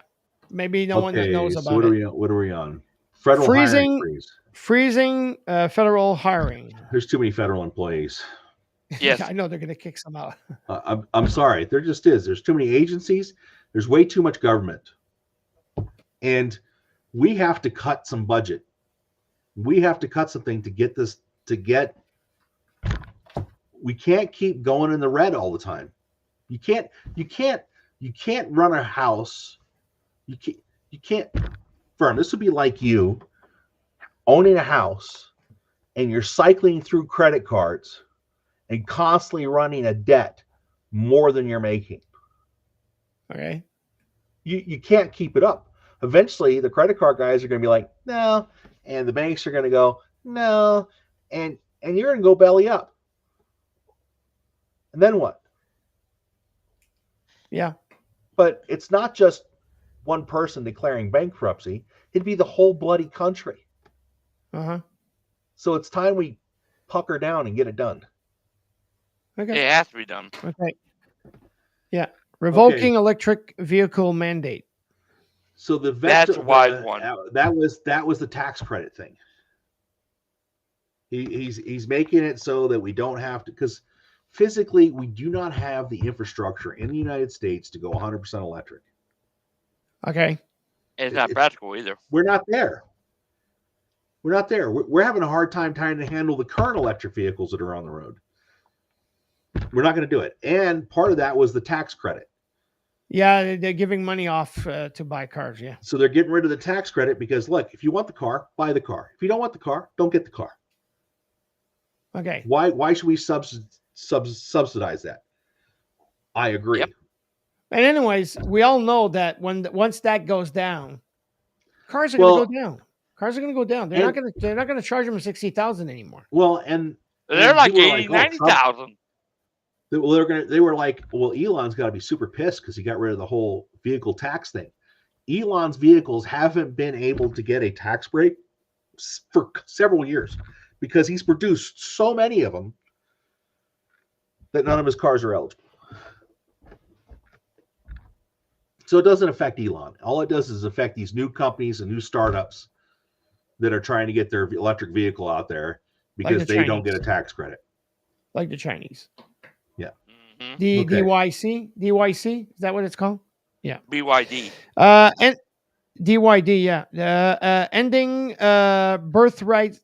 A: Maybe no one that knows about
B: what are we on? Federal hiring freeze.
A: Freezing federal hiring.
B: There's too many federal employees.
C: Yes.
A: I know they're going to kick some out.
B: I'm sorry. There just is. There's too many agencies. There's way too much government. And we have to cut some budget We have to cut something to get this. We can't keep going in the red all the time. You can't run a house. You can't. Vern, this would be like you owning a house and you're cycling through credit cards and constantly running a debt more than you're making.
A: Okay.
B: You can't keep it up. Eventually, the credit card guys are going to be like, no, and the banks are going to go, no, and you're going to go belly up. And then what?
A: Yeah.
B: But it's not just one person declaring bankruptcy. It'd be the whole bloody country.
A: Uh-huh.
B: So it's time we pucker down and get it done.
A: Okay.
C: It has to be done.
A: Okay. Yeah. Revoking electric vehicle mandate.
B: So
C: that's a wise one.
B: That was the tax credit thing. He's making it so that we don't have to, because physically we do not have the infrastructure in the United States to go 100% electric.
A: Okay.
C: It's not practical either.
B: We're not there. We're having a hard time trying to handle the current electric vehicles that are on the road. We're not going to do it. And part of that was the tax credit.
A: Yeah, they're giving money off to buy cars. Yeah.
B: So they're getting rid of the tax credit because, look, if you want the car, buy the car. If you don't want the car, don't get the car.
A: Okay.
B: Why should we subsidize that? I agree.
C: Yep.
A: And anyways, we all know that once that goes down, cars are going to go down. Cars are going to go down. They're not going to charge them 60,000 anymore.
B: Well, and
C: they're like 80, 90,000.
B: Well, they were like, well, Elon's got to be super pissed because he got rid of the whole vehicle tax thing. Elon's vehicles haven't been able to get a tax break for several years because he's produced so many of them that none of his cars are eligible. So it doesn't affect Elon. All it does is affect these new companies and new startups that are trying to get their electric vehicle out there because they don't get a tax credit.
A: Like the Chinese.
B: Yeah.
A: Mm-hmm. DYC, is that what it's called? Yeah.
C: BYD.
A: And DYD, yeah. Ending birthright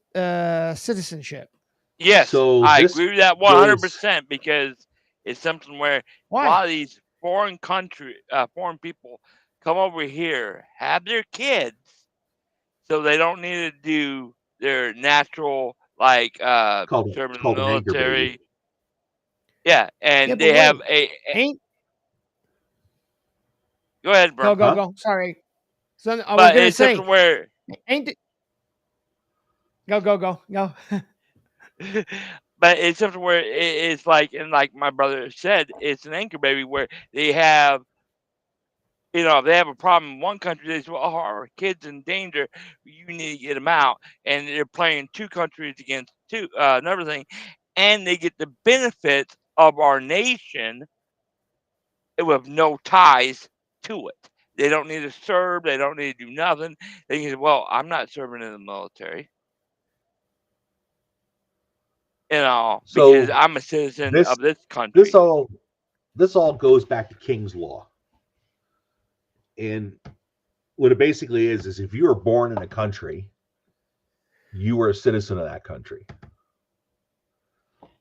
A: citizenship.
C: Yes, so I agree with that 100% because it's something where a lot of these foreign people come over here, have their kids, so they don't need to do their natural serving in the military. Yeah, and they have Go ahead, bro.
A: Go. Sorry. So I was going to say
C: where
A: Go.
C: But it's something where it's like, and like my brother said, it's an anchor baby where they have, if they have a problem in one country, they say, well, our kid's in danger, you need to get them out. And they're playing two countries against another thing. And they get the benefits of our nation with no ties to it. They don't need to serve. They don't need to do nothing. They can say, well, I'm not serving in the military. Because I'm a citizen of this country.
B: This all goes back to King's Law. And what it basically is if you were born in a country, you were a citizen of that country.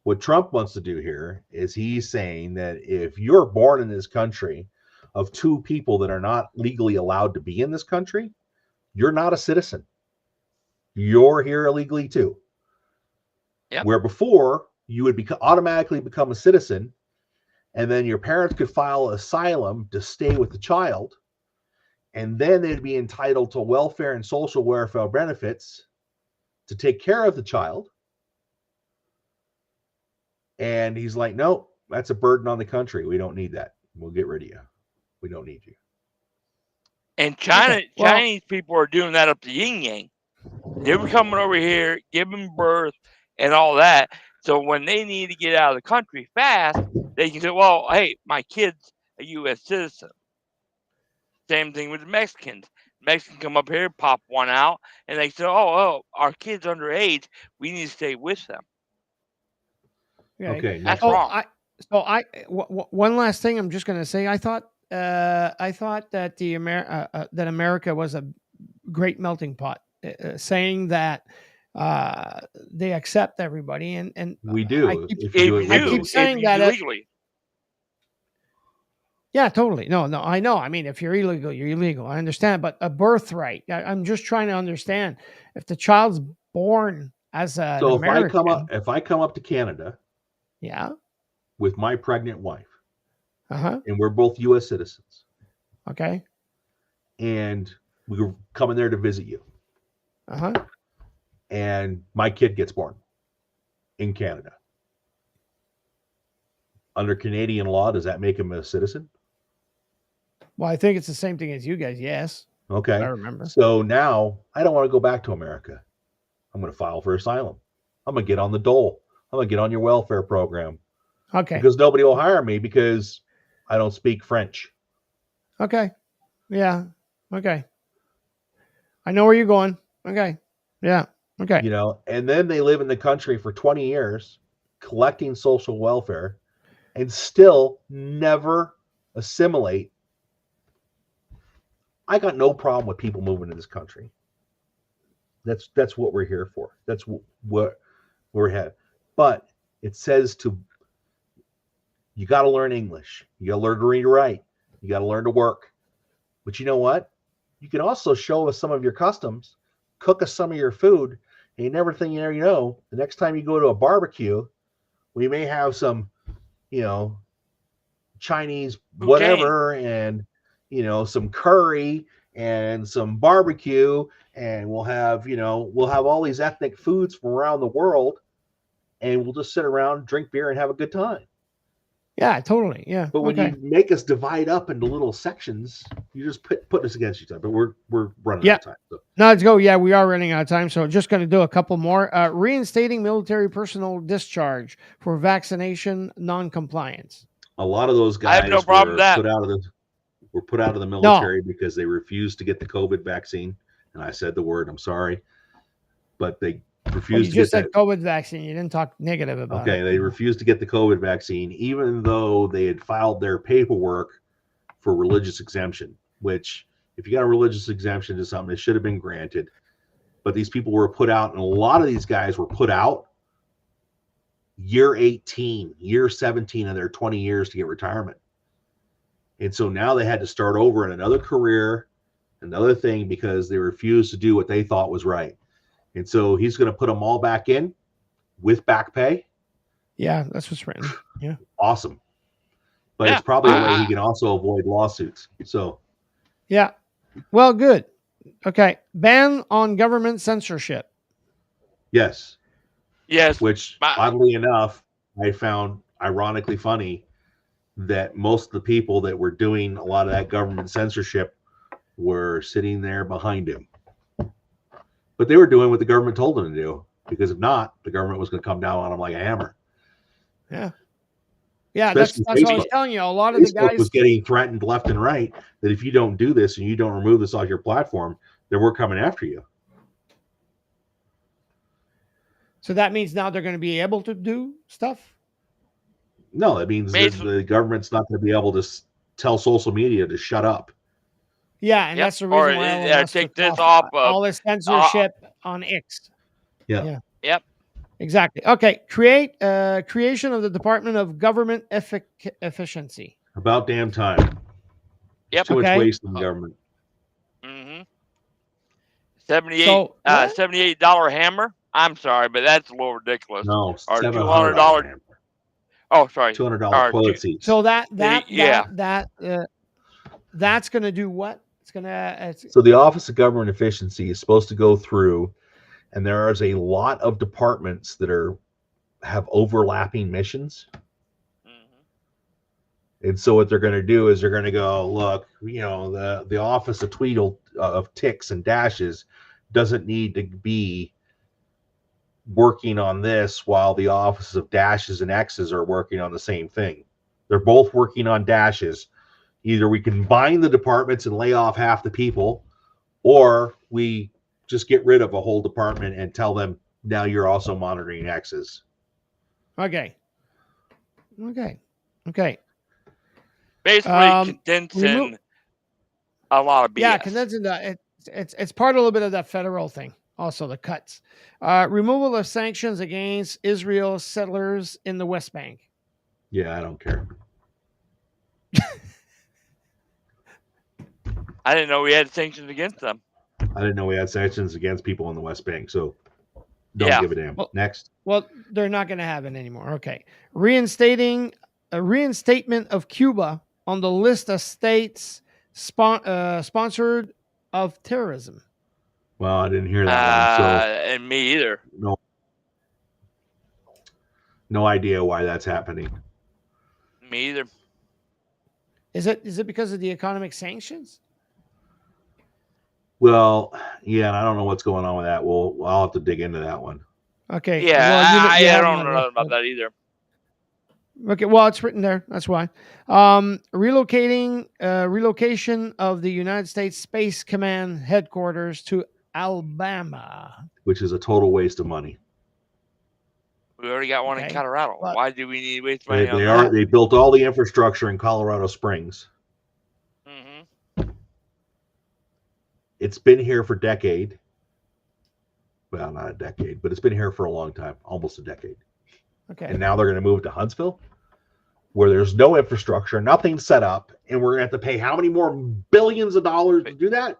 B: What Trump wants to do here is he's saying that if you're born in this country of two people that are not legally allowed to be in this country, you're not a citizen. You're here illegally too.
C: Yep.
B: Where before you would automatically become a citizen, and then your parents could file asylum to stay with the child, and then they'd be entitled to welfare and social welfare benefits to take care of the child. And he's like, no, that's a burden on the country. We don't need that. We'll get rid of you. We don't need you.
C: And Chinese people are doing that up to Yin Yang. They're coming over here, giving birth and all that. So when they need to get out of the country fast, they can say, well, hey, my kid's a U.S. citizen. Same thing with the Mexicans. Mexicans come up here, pop one out, and they say, oh, our kid's underage. We need to stay with them.
B: Okay.
C: That's wrong.
A: One last thing I'm just going to say. I thought that that America was a great melting pot, saying that they accept everybody, and
B: We do.
C: If
B: do it
C: you
A: I
B: legally.
A: keep saying
C: if you
A: that
C: legally.
A: yeah, totally. No, I know. I mean, if you're illegal, you're illegal. I understand, but a birthright. I'm just trying to understand if the child's born as an
B: So
A: American.
B: if I come up to Canada
A: Yeah.
B: with my pregnant wife,
A: Uh-huh.
B: and we're both U.S. citizens,
A: Okay.
B: and we were coming there to visit you,
A: Uh-huh.
B: and my kid gets born in Canada. Under Canadian law, does that make him a citizen?
A: Well, I think it's the same thing as you guys. Yes.
B: Okay.
A: I remember.
B: So now I don't want to go back to America. I'm going to file for asylum. I'm going to get on the dole. I'm going to get on your welfare program.
A: Okay.
B: Because nobody will hire me because I don't speak French.
A: Okay. Yeah. Okay. I know where you're going. Okay. Yeah. Okay.
B: You know, and then they live in the country for 20 years collecting social welfare and still never assimilate. I got no problem with people moving to this country. That's what we're here for. That's what we're at. But it says you got to learn English. You got to learn to read and write. You got to learn to work. But you know what? You can also show us some of your customs, cook us some of your food, and you never think you know. The next time you go to a barbecue, we may have some, Chinese whatever, and some curry and some barbecue, and we'll have all these ethnic foods from around the world, and we'll just sit around, drink beer, and have a good time.
A: Yeah, totally. Yeah.
B: But when you make us divide up into little sections, you just put us against each other. But we're running out of time. So.
A: No, let's go. Yeah, we are running out of time. So just going to do a couple more. Reinstating military personnel discharge for vaccination non-compliance.
B: A lot of those guys
C: I have no problem with that.
B: Were put out of the military because they refused to get the COVID vaccine. And I said the word, I'm sorry. But they refused to get that
A: COVID vaccine. You didn't talk negative about it.
B: Okay, they refused to get the COVID vaccine, even though they had filed their paperwork for religious exemption, which if you got a religious exemption to something, it should have been granted. But these people were put out, and a lot of these guys were put out year 18, year 17 of their 20 years to get retirement. And so now they had to start over in another career, another thing, because they refused to do what they thought was right. And so he's going to put them all back in with back pay.
A: Yeah, that's what's written. Yeah.
B: Awesome. But it's probably a way he can also avoid lawsuits. So.
A: Yeah. Well, good. Okay. Ban on government censorship.
B: Yes.
C: Yes.
B: Which, oddly enough, I found ironically funny that most of the people that were doing a lot of that government censorship were sitting there behind him. But they were doing what the government told them to do, because if not, the government was going to come down on them like a hammer.
A: Yeah. Yeah, that's what I was telling you. A lot of the guys
B: was getting threatened left and right that if you don't do this and you don't remove this off your platform, then we're coming after you.
A: So that means now they're going to be able to do stuff?
B: No, that means the government's not going to be able to tell social media to shut up.
A: Yeah, and that's the reason why
C: take this off
A: all this censorship on X.
B: Yeah.
C: Yep.
A: Exactly. Okay. Creation of the Department of Government Efficiency.
B: About damn time.
C: Yep.
B: Too much waste in the government.
C: Mm-hmm. $78 hammer. I'm sorry, but that's a little ridiculous.
B: No,
C: or $200 hammer. Oh, sorry.
B: $200 toilet seats.
A: So that's going to do what? It's going to.
B: So the Office of Government Efficiency is supposed to go through, and there is a lot of departments that have overlapping missions. Mm-hmm. And so what they're going to do is they're going to go, look, the Office of Tweedle of ticks and dashes doesn't need to be working on this while the Office of dashes and X's are working on the same thing. They're both working on dashes. Either we combine the departments and lay off half the people, or we just get rid of a whole department and tell them, now you're also monitoring X's.
A: Okay.
C: Basically condensing a lot of BS.
A: Yeah, condensing it's part of a little bit of that federal thing. Also the cuts. Removal of sanctions against Israel settlers in the West Bank.
B: Yeah, I don't care.
C: I didn't know we had sanctions against them.
B: I didn't know we had sanctions against people in the West Bank, so don't give a damn.
A: Well,
B: Next.
A: Well, they're not going to have it anymore. Okay. Reinstatement of Cuba on the list of states sponsored of terrorism.
B: Well, I didn't hear that one, so
C: and me either.
B: No idea why that's happening.
C: Me either.
A: Is it because of the economic sanctions?
B: Well, yeah, and I don't know what's going on with that. I'll have to dig into that one.
A: Okay.
C: Yeah,
A: well,
C: I don't know about that either.
A: Okay, well, it's written there. That's why. Relocation of the United States Space Command headquarters to Alabama,
B: which is a total waste of money.
C: We already got one in Colorado. Why do we need to waste money on that?
B: They built all the infrastructure in Colorado Springs.
C: Mm-hmm.
B: It's been here for a decade. Well, not a decade, but it's been here for a long time, almost a decade.
A: Okay.
B: And now they're going to move to Huntsville, where there's no infrastructure, nothing set up, and we're going to have to pay how many more billions of dollars to do that?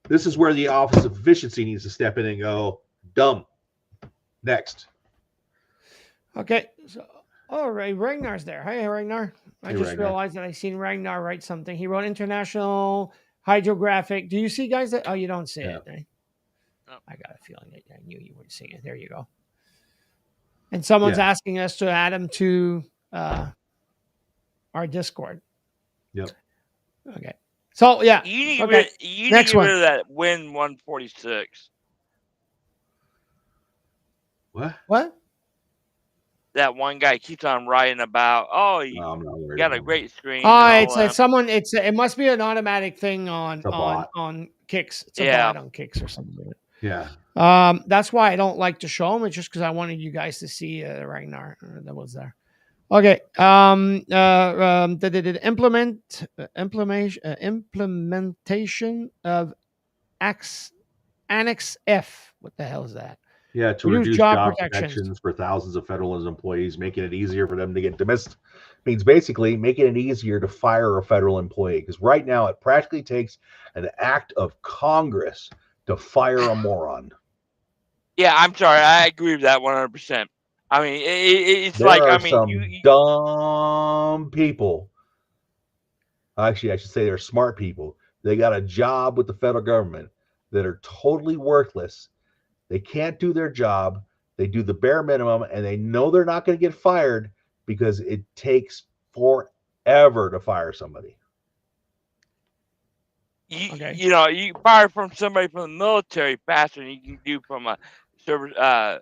B: This is where the Office of Efficiency needs to step in and go, dumb. Next.
A: Okay. So, all right. Ragnar's there. Hi, Ragnar. I just
B: Ragnar.
A: realized that I seen Ragnar write something. He wrote International Hydrographic. Do you see, guys? Oh, you don't see it. Eh?
C: No.
A: I got a feeling that I knew you would see it. There you go. And someone's asking us to add him to our Discord.
B: Yep.
A: Okay. So, yeah.
C: You need
A: okay.
C: to get rid of that Win 146.
B: What?
C: That one guy keeps on writing about, you got a great screen.
A: It's someone. It must be an automatic thing on Kicks. It's a bot on Kicks or something.
B: Yeah.
A: That's why I don't like to show them. It's just because I wanted you guys to see Ragnar that was there. Okay. Implementation of Annex F. What the hell is that?
B: Yeah, to reduce job protections for thousands of federal employees, making it easier for them to get dismissed. Means basically making it easier to fire a federal employee. Because right now it practically takes an act of Congress to fire a moron.
C: Yeah, I'm sorry. I agree with that 100%. I mean, it's
B: there
C: like,
B: are
C: I mean,
B: some dumb people. Actually, I should say they're smart people. They got a job with the federal government that are totally worthless. They can't do their job. They do the bare minimum, and they know they're not going to get fired because it takes forever to fire somebody.
C: You know, you can fire from somebody from the military faster than you can do from a service, a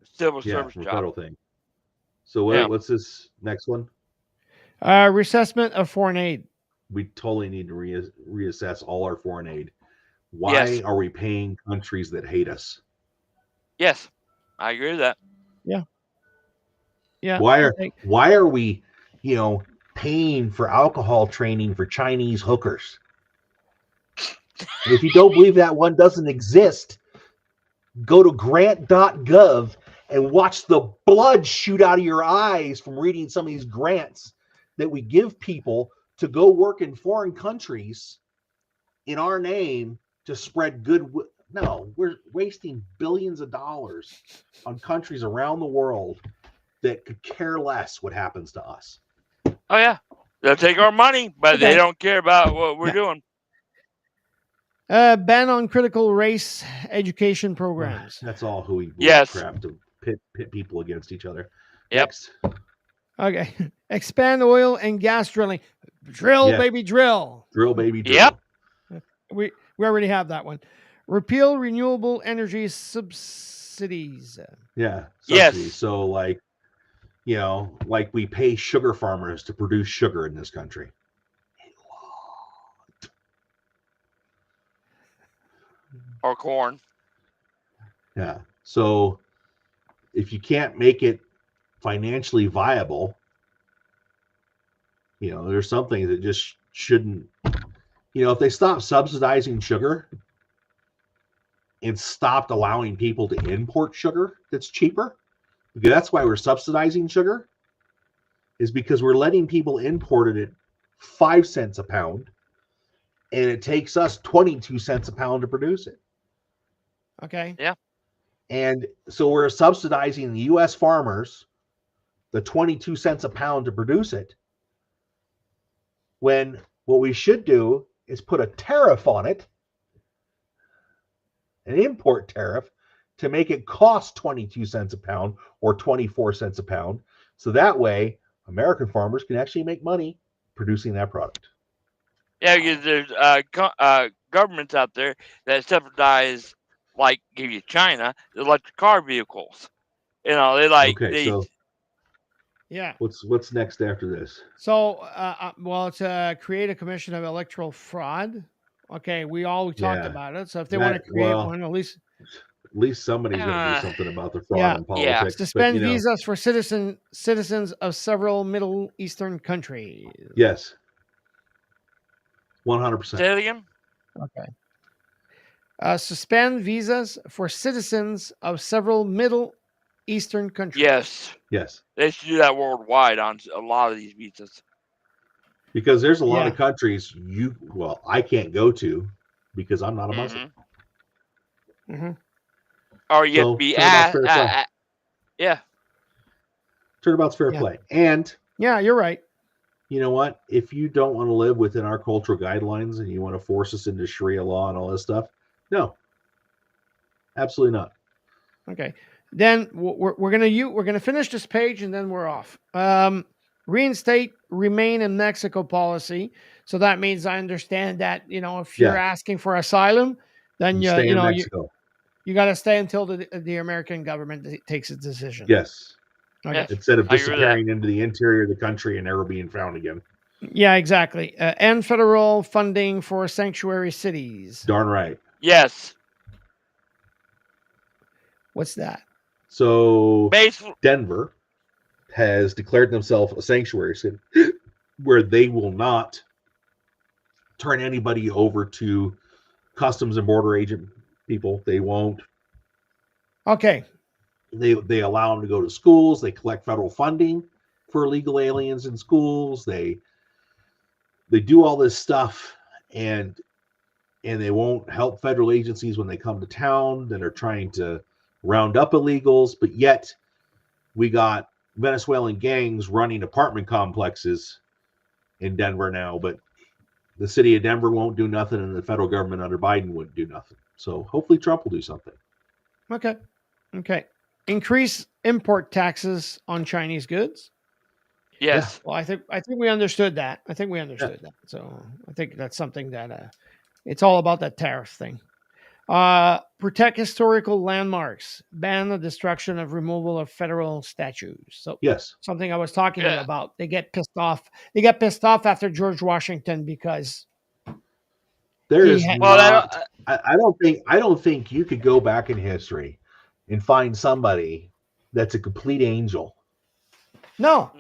C: civil service job.
B: Federal thing. So what's this next one?
A: Reassessment of foreign aid.
B: We totally need to reassess all our foreign aid. Why are we paying countries that hate us?
C: Yes, I agree with that.
A: Yeah. Yeah.
B: Why are we, paying for alcohol training for Chinese hookers? And if you don't believe that one doesn't exist, go to grant.gov and watch the blood shoot out of your eyes from reading some of these grants that we give people to go work in foreign countries in our name to spread good. No, we're wasting billions of dollars on countries around the world that could care less what happens to us.
C: Oh, yeah. They'll take our money, but they don't care about what we're doing.
A: Ban on critical race education programs.
B: That's all hooey crap to pit people against each other.
C: Yep.
B: Next.
A: Okay. Expand oil and gas drilling. Baby, drill.
B: Drill, baby, drill.
C: Yep.
A: We already have that one. Repeal renewable energy subsidies.
B: Yeah.
C: Subsidies.
B: Yes. So, like we pay sugar farmers to produce sugar in this country.
C: Or corn.
B: Yeah. So if you can't make it financially viable, there's something that just shouldn't if they stopped subsidizing sugar and stopped allowing people to import sugar that's cheaper, because that's why we're subsidizing sugar, is because we're letting people import it at 5 cents a pound, and it takes us 22 cents a pound to produce it.
A: Okay.
C: Yeah.
B: And so we're subsidizing the U.S. farmers the 22 cents a pound to produce it, when what we should do is put a tariff on it, an import tariff, to make it cost 22 cents a pound or 24 cents a pound. So that way, American farmers can actually make money producing that product.
C: Yeah, because there's governments out there that subsidize, like give you China, the electric car vehicles. They like
B: So
A: yeah.
B: What's next after this?
A: So, it's create a commission of electoral fraud. Okay, we talked about it. So if they want to create one, at least
B: somebody's going to do something about the fraud in politics.
C: Yeah.
A: Suspend visas for citizens of several Middle Eastern countries.
B: Yes. 100%.
C: Say it again?
A: Okay. Suspend visas for citizens of several Middle Eastern countries.
B: Yes.
C: They should do that worldwide on a lot of these visas.
B: Because there's a lot of countries I can't go to because I'm not a Muslim.
A: Mm-hmm.
C: Or you have to be yeah.
B: Turnabout's fair play. And
A: yeah, you're right.
B: You know what? If you don't want to live within our cultural guidelines and you want to force us into Sharia law and all this stuff, no, absolutely not.
A: Okay, then we're gonna finish this page and then we're off. Reinstate remain in Mexico policy. So that means I understand that if you're asking for asylum, then you got to stay until the American government takes its decision.
B: Yes.
A: Okay.
B: Instead of disappearing into the interior of the country and never being found again.
A: Yeah, exactly. And federal funding for sanctuary cities.
B: Darn right.
C: Yes.
A: What's that?
B: So Denver has declared themselves a sanctuary city where they will not turn anybody over to Customs and Border agent people. They won't.
A: Okay.
B: They allow them to go to schools. They collect federal funding for illegal aliens in schools. They do all this stuff, and they won't help federal agencies when they come to town that are trying to round up illegals. But yet, we got Venezuelan gangs running apartment complexes in Denver now. But the city of Denver won't do nothing, and the federal government under Biden wouldn't do nothing. So hopefully Trump will do something.
A: Okay. Increase import taxes on Chinese goods.
C: Yes.
A: Well, I think we understood that. So I think that's something that it's all about that tariff thing. Protect historical landmarks. Ban the destruction of removal of federal statues. So something I was talking about. They get pissed off. They get pissed off after George Washington because
B: I don't think you could go back in history and find somebody that's a complete angel.
A: No.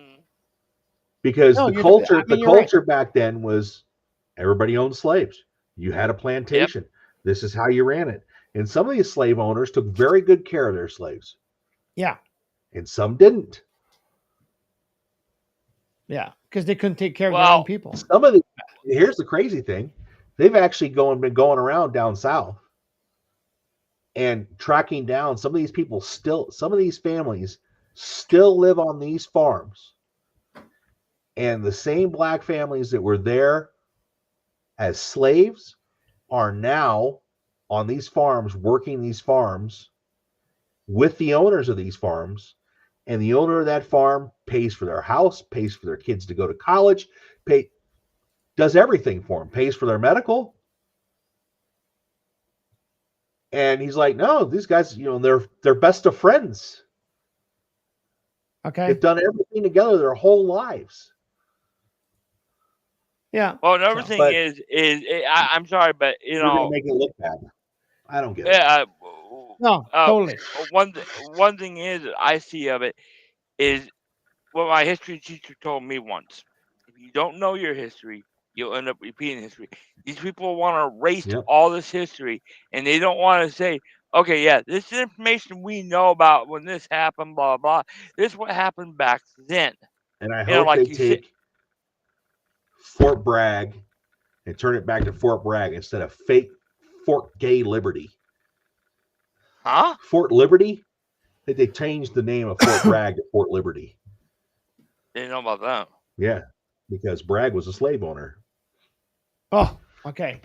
B: Because the culture back then was everybody owned slaves. You had a plantation. Yep. This is how you ran it. And some of these slave owners took very good care of their slaves.
A: Yeah.
B: And some didn't.
A: Yeah, because they couldn't take care of their own people.
B: Here's the crazy thing. They've actually been going around down south and tracking down some of these people some of these families still live on these farms. And the same black families that were there as slaves are now on these farms, working these farms with the owners of these farms. And the owner of that farm pays for their house, pays for their kids to go to college, does everything for them, pays for their medical. And he's like, no, these guys, they're best of friends.
A: Okay.
B: They've done everything together their whole lives.
A: Yeah.
C: Well, another thing is I'm sorry, but
B: you're gonna make it look bad. I don't get it.
C: Yeah.
A: No, totally.
C: One thing is I see of it is what my history teacher told me once. If you don't know your history, you'll end up repeating history. These people want to erase
B: Yep.
C: all this history, and they don't want to say, okay, yeah, this is information we know about when this happened, blah, blah, blah. This is what happened back then.
B: And I
C: You know,
B: hope
C: like
B: they
C: you said,
B: take Fort Bragg and turn it back to Fort Bragg instead of fake Fort Gay Liberty.
C: huh?
B: Fort Liberty? They changed the name of Fort Bragg to Fort Liberty.
C: Didn't know about that.
B: Yeah, because Bragg was a slave owner.
A: Oh, okay.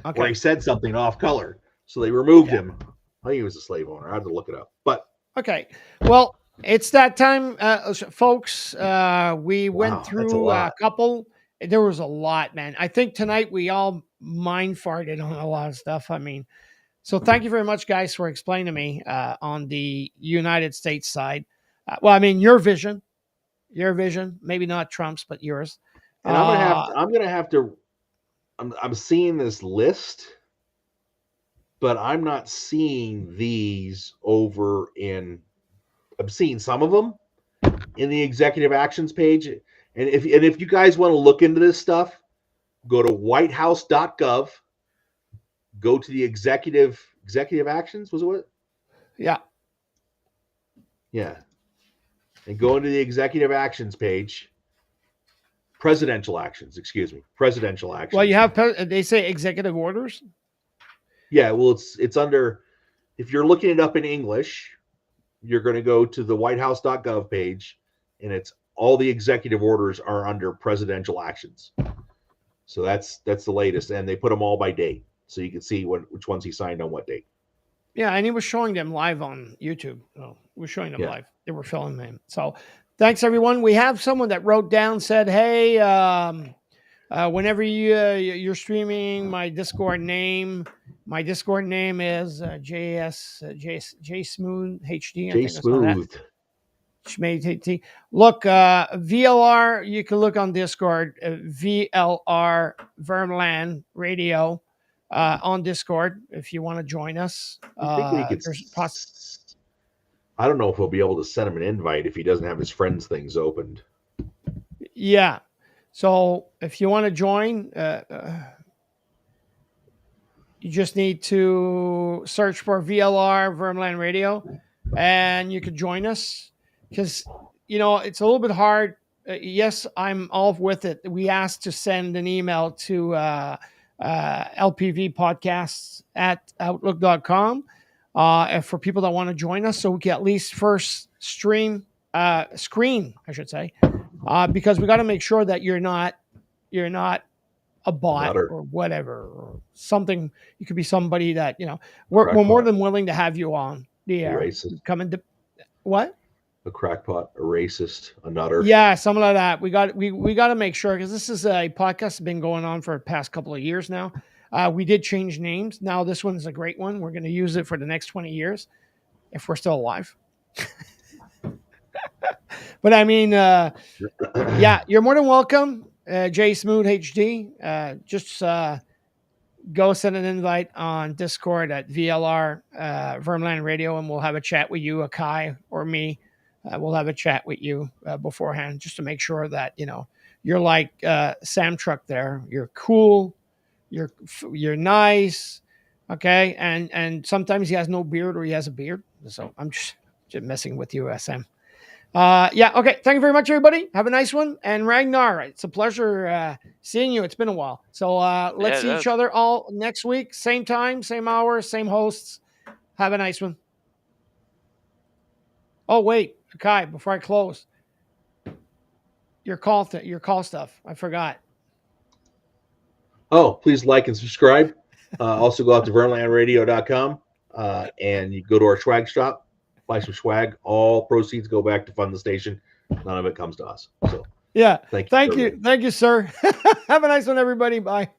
B: Or he said something off color, so they removed him. I think he was a slave owner. I had to look it up. But
A: okay. Well, it's that time, folks. We went through a couple. There was a lot, man. I think tonight we all mind farted on a lot of stuff. I mean, so thank you very much, guys, for explaining to me on the United States side. Well, I mean, your vision, maybe not Trump's, but yours.
B: And I'm seeing this list, but I'm not seeing these over in. I'm seeing some of them in the executive actions page. And if you guys want to look into this stuff, go to whitehouse.gov, go to the executive actions. Was it what?
A: Yeah.
B: Yeah. And go into the executive actions page. Presidential actions.
A: Well, you have, they say executive orders.
B: Yeah. Well, it's under, if you're looking it up in English, you're going to go to the whitehouse.gov page, and it's all the executive orders are under presidential actions. So that's the latest, and they put them all by date, so you can see which ones he signed on what date.
A: Yeah, and he was showing them live on YouTube. Oh, we were showing them live. They were filming them. So thanks, everyone. We have someone that wrote down, said, hey, whenever you're streaming, my Discord name is J Smooth HD.
B: J Smooth.
A: Look, VLR, you can look on Discord, VLR Vermland Radio on Discord if you want to join us.
B: I don't know if we'll be able to send him an invite if he doesn't have his friends things opened.
A: Yeah. So if you want to join, you just need to search for VLR Vermland Radio, and you could join us. Because, it's a little bit hard. Yes, I'm all with it. We asked to send an email to LPV podcasts at outlook.com for people that want to join us. So we can at least first screen, I should say, because we got to make sure that you're not a bot or whatever, or something. You could be somebody that, we're more than willing to have you on the air. Come into what?
B: A crackpot, a racist, a nutter.
A: Yeah, something like that. We got to make sure, because this is a podcast that's been going on for the past couple of years now. We did change names. Now this one's a great one. We're going to use it for the next 20 years if we're still alive. But I mean, yeah, you're more than welcome, J Smooth HD. Just go send an invite on Discord at VLR Vermland Radio, and we'll have a chat with you, Akai or me. We'll have a chat with you beforehand, just to make sure that you're like Sam Truck there. You're cool, you're nice, okay. And sometimes he has no beard or he has a beard. So I'm just messing with you, Sam. Yeah, okay. Thank you very much, everybody. Have a nice one. And Ragnar, it's a pleasure seeing you. It's been a while. So let's see each other all next week, same time, same hour, same hosts. Have a nice one. Oh wait. Kai, before I close, your call stuff. I forgot.
B: Oh, please like and subscribe. Also go out to vermlandradio.com and you go to our swag shop, buy some swag. All proceeds go back to fund the station. None of it comes to us. So
A: yeah. Thank you, sir. Have a nice one, everybody. Bye.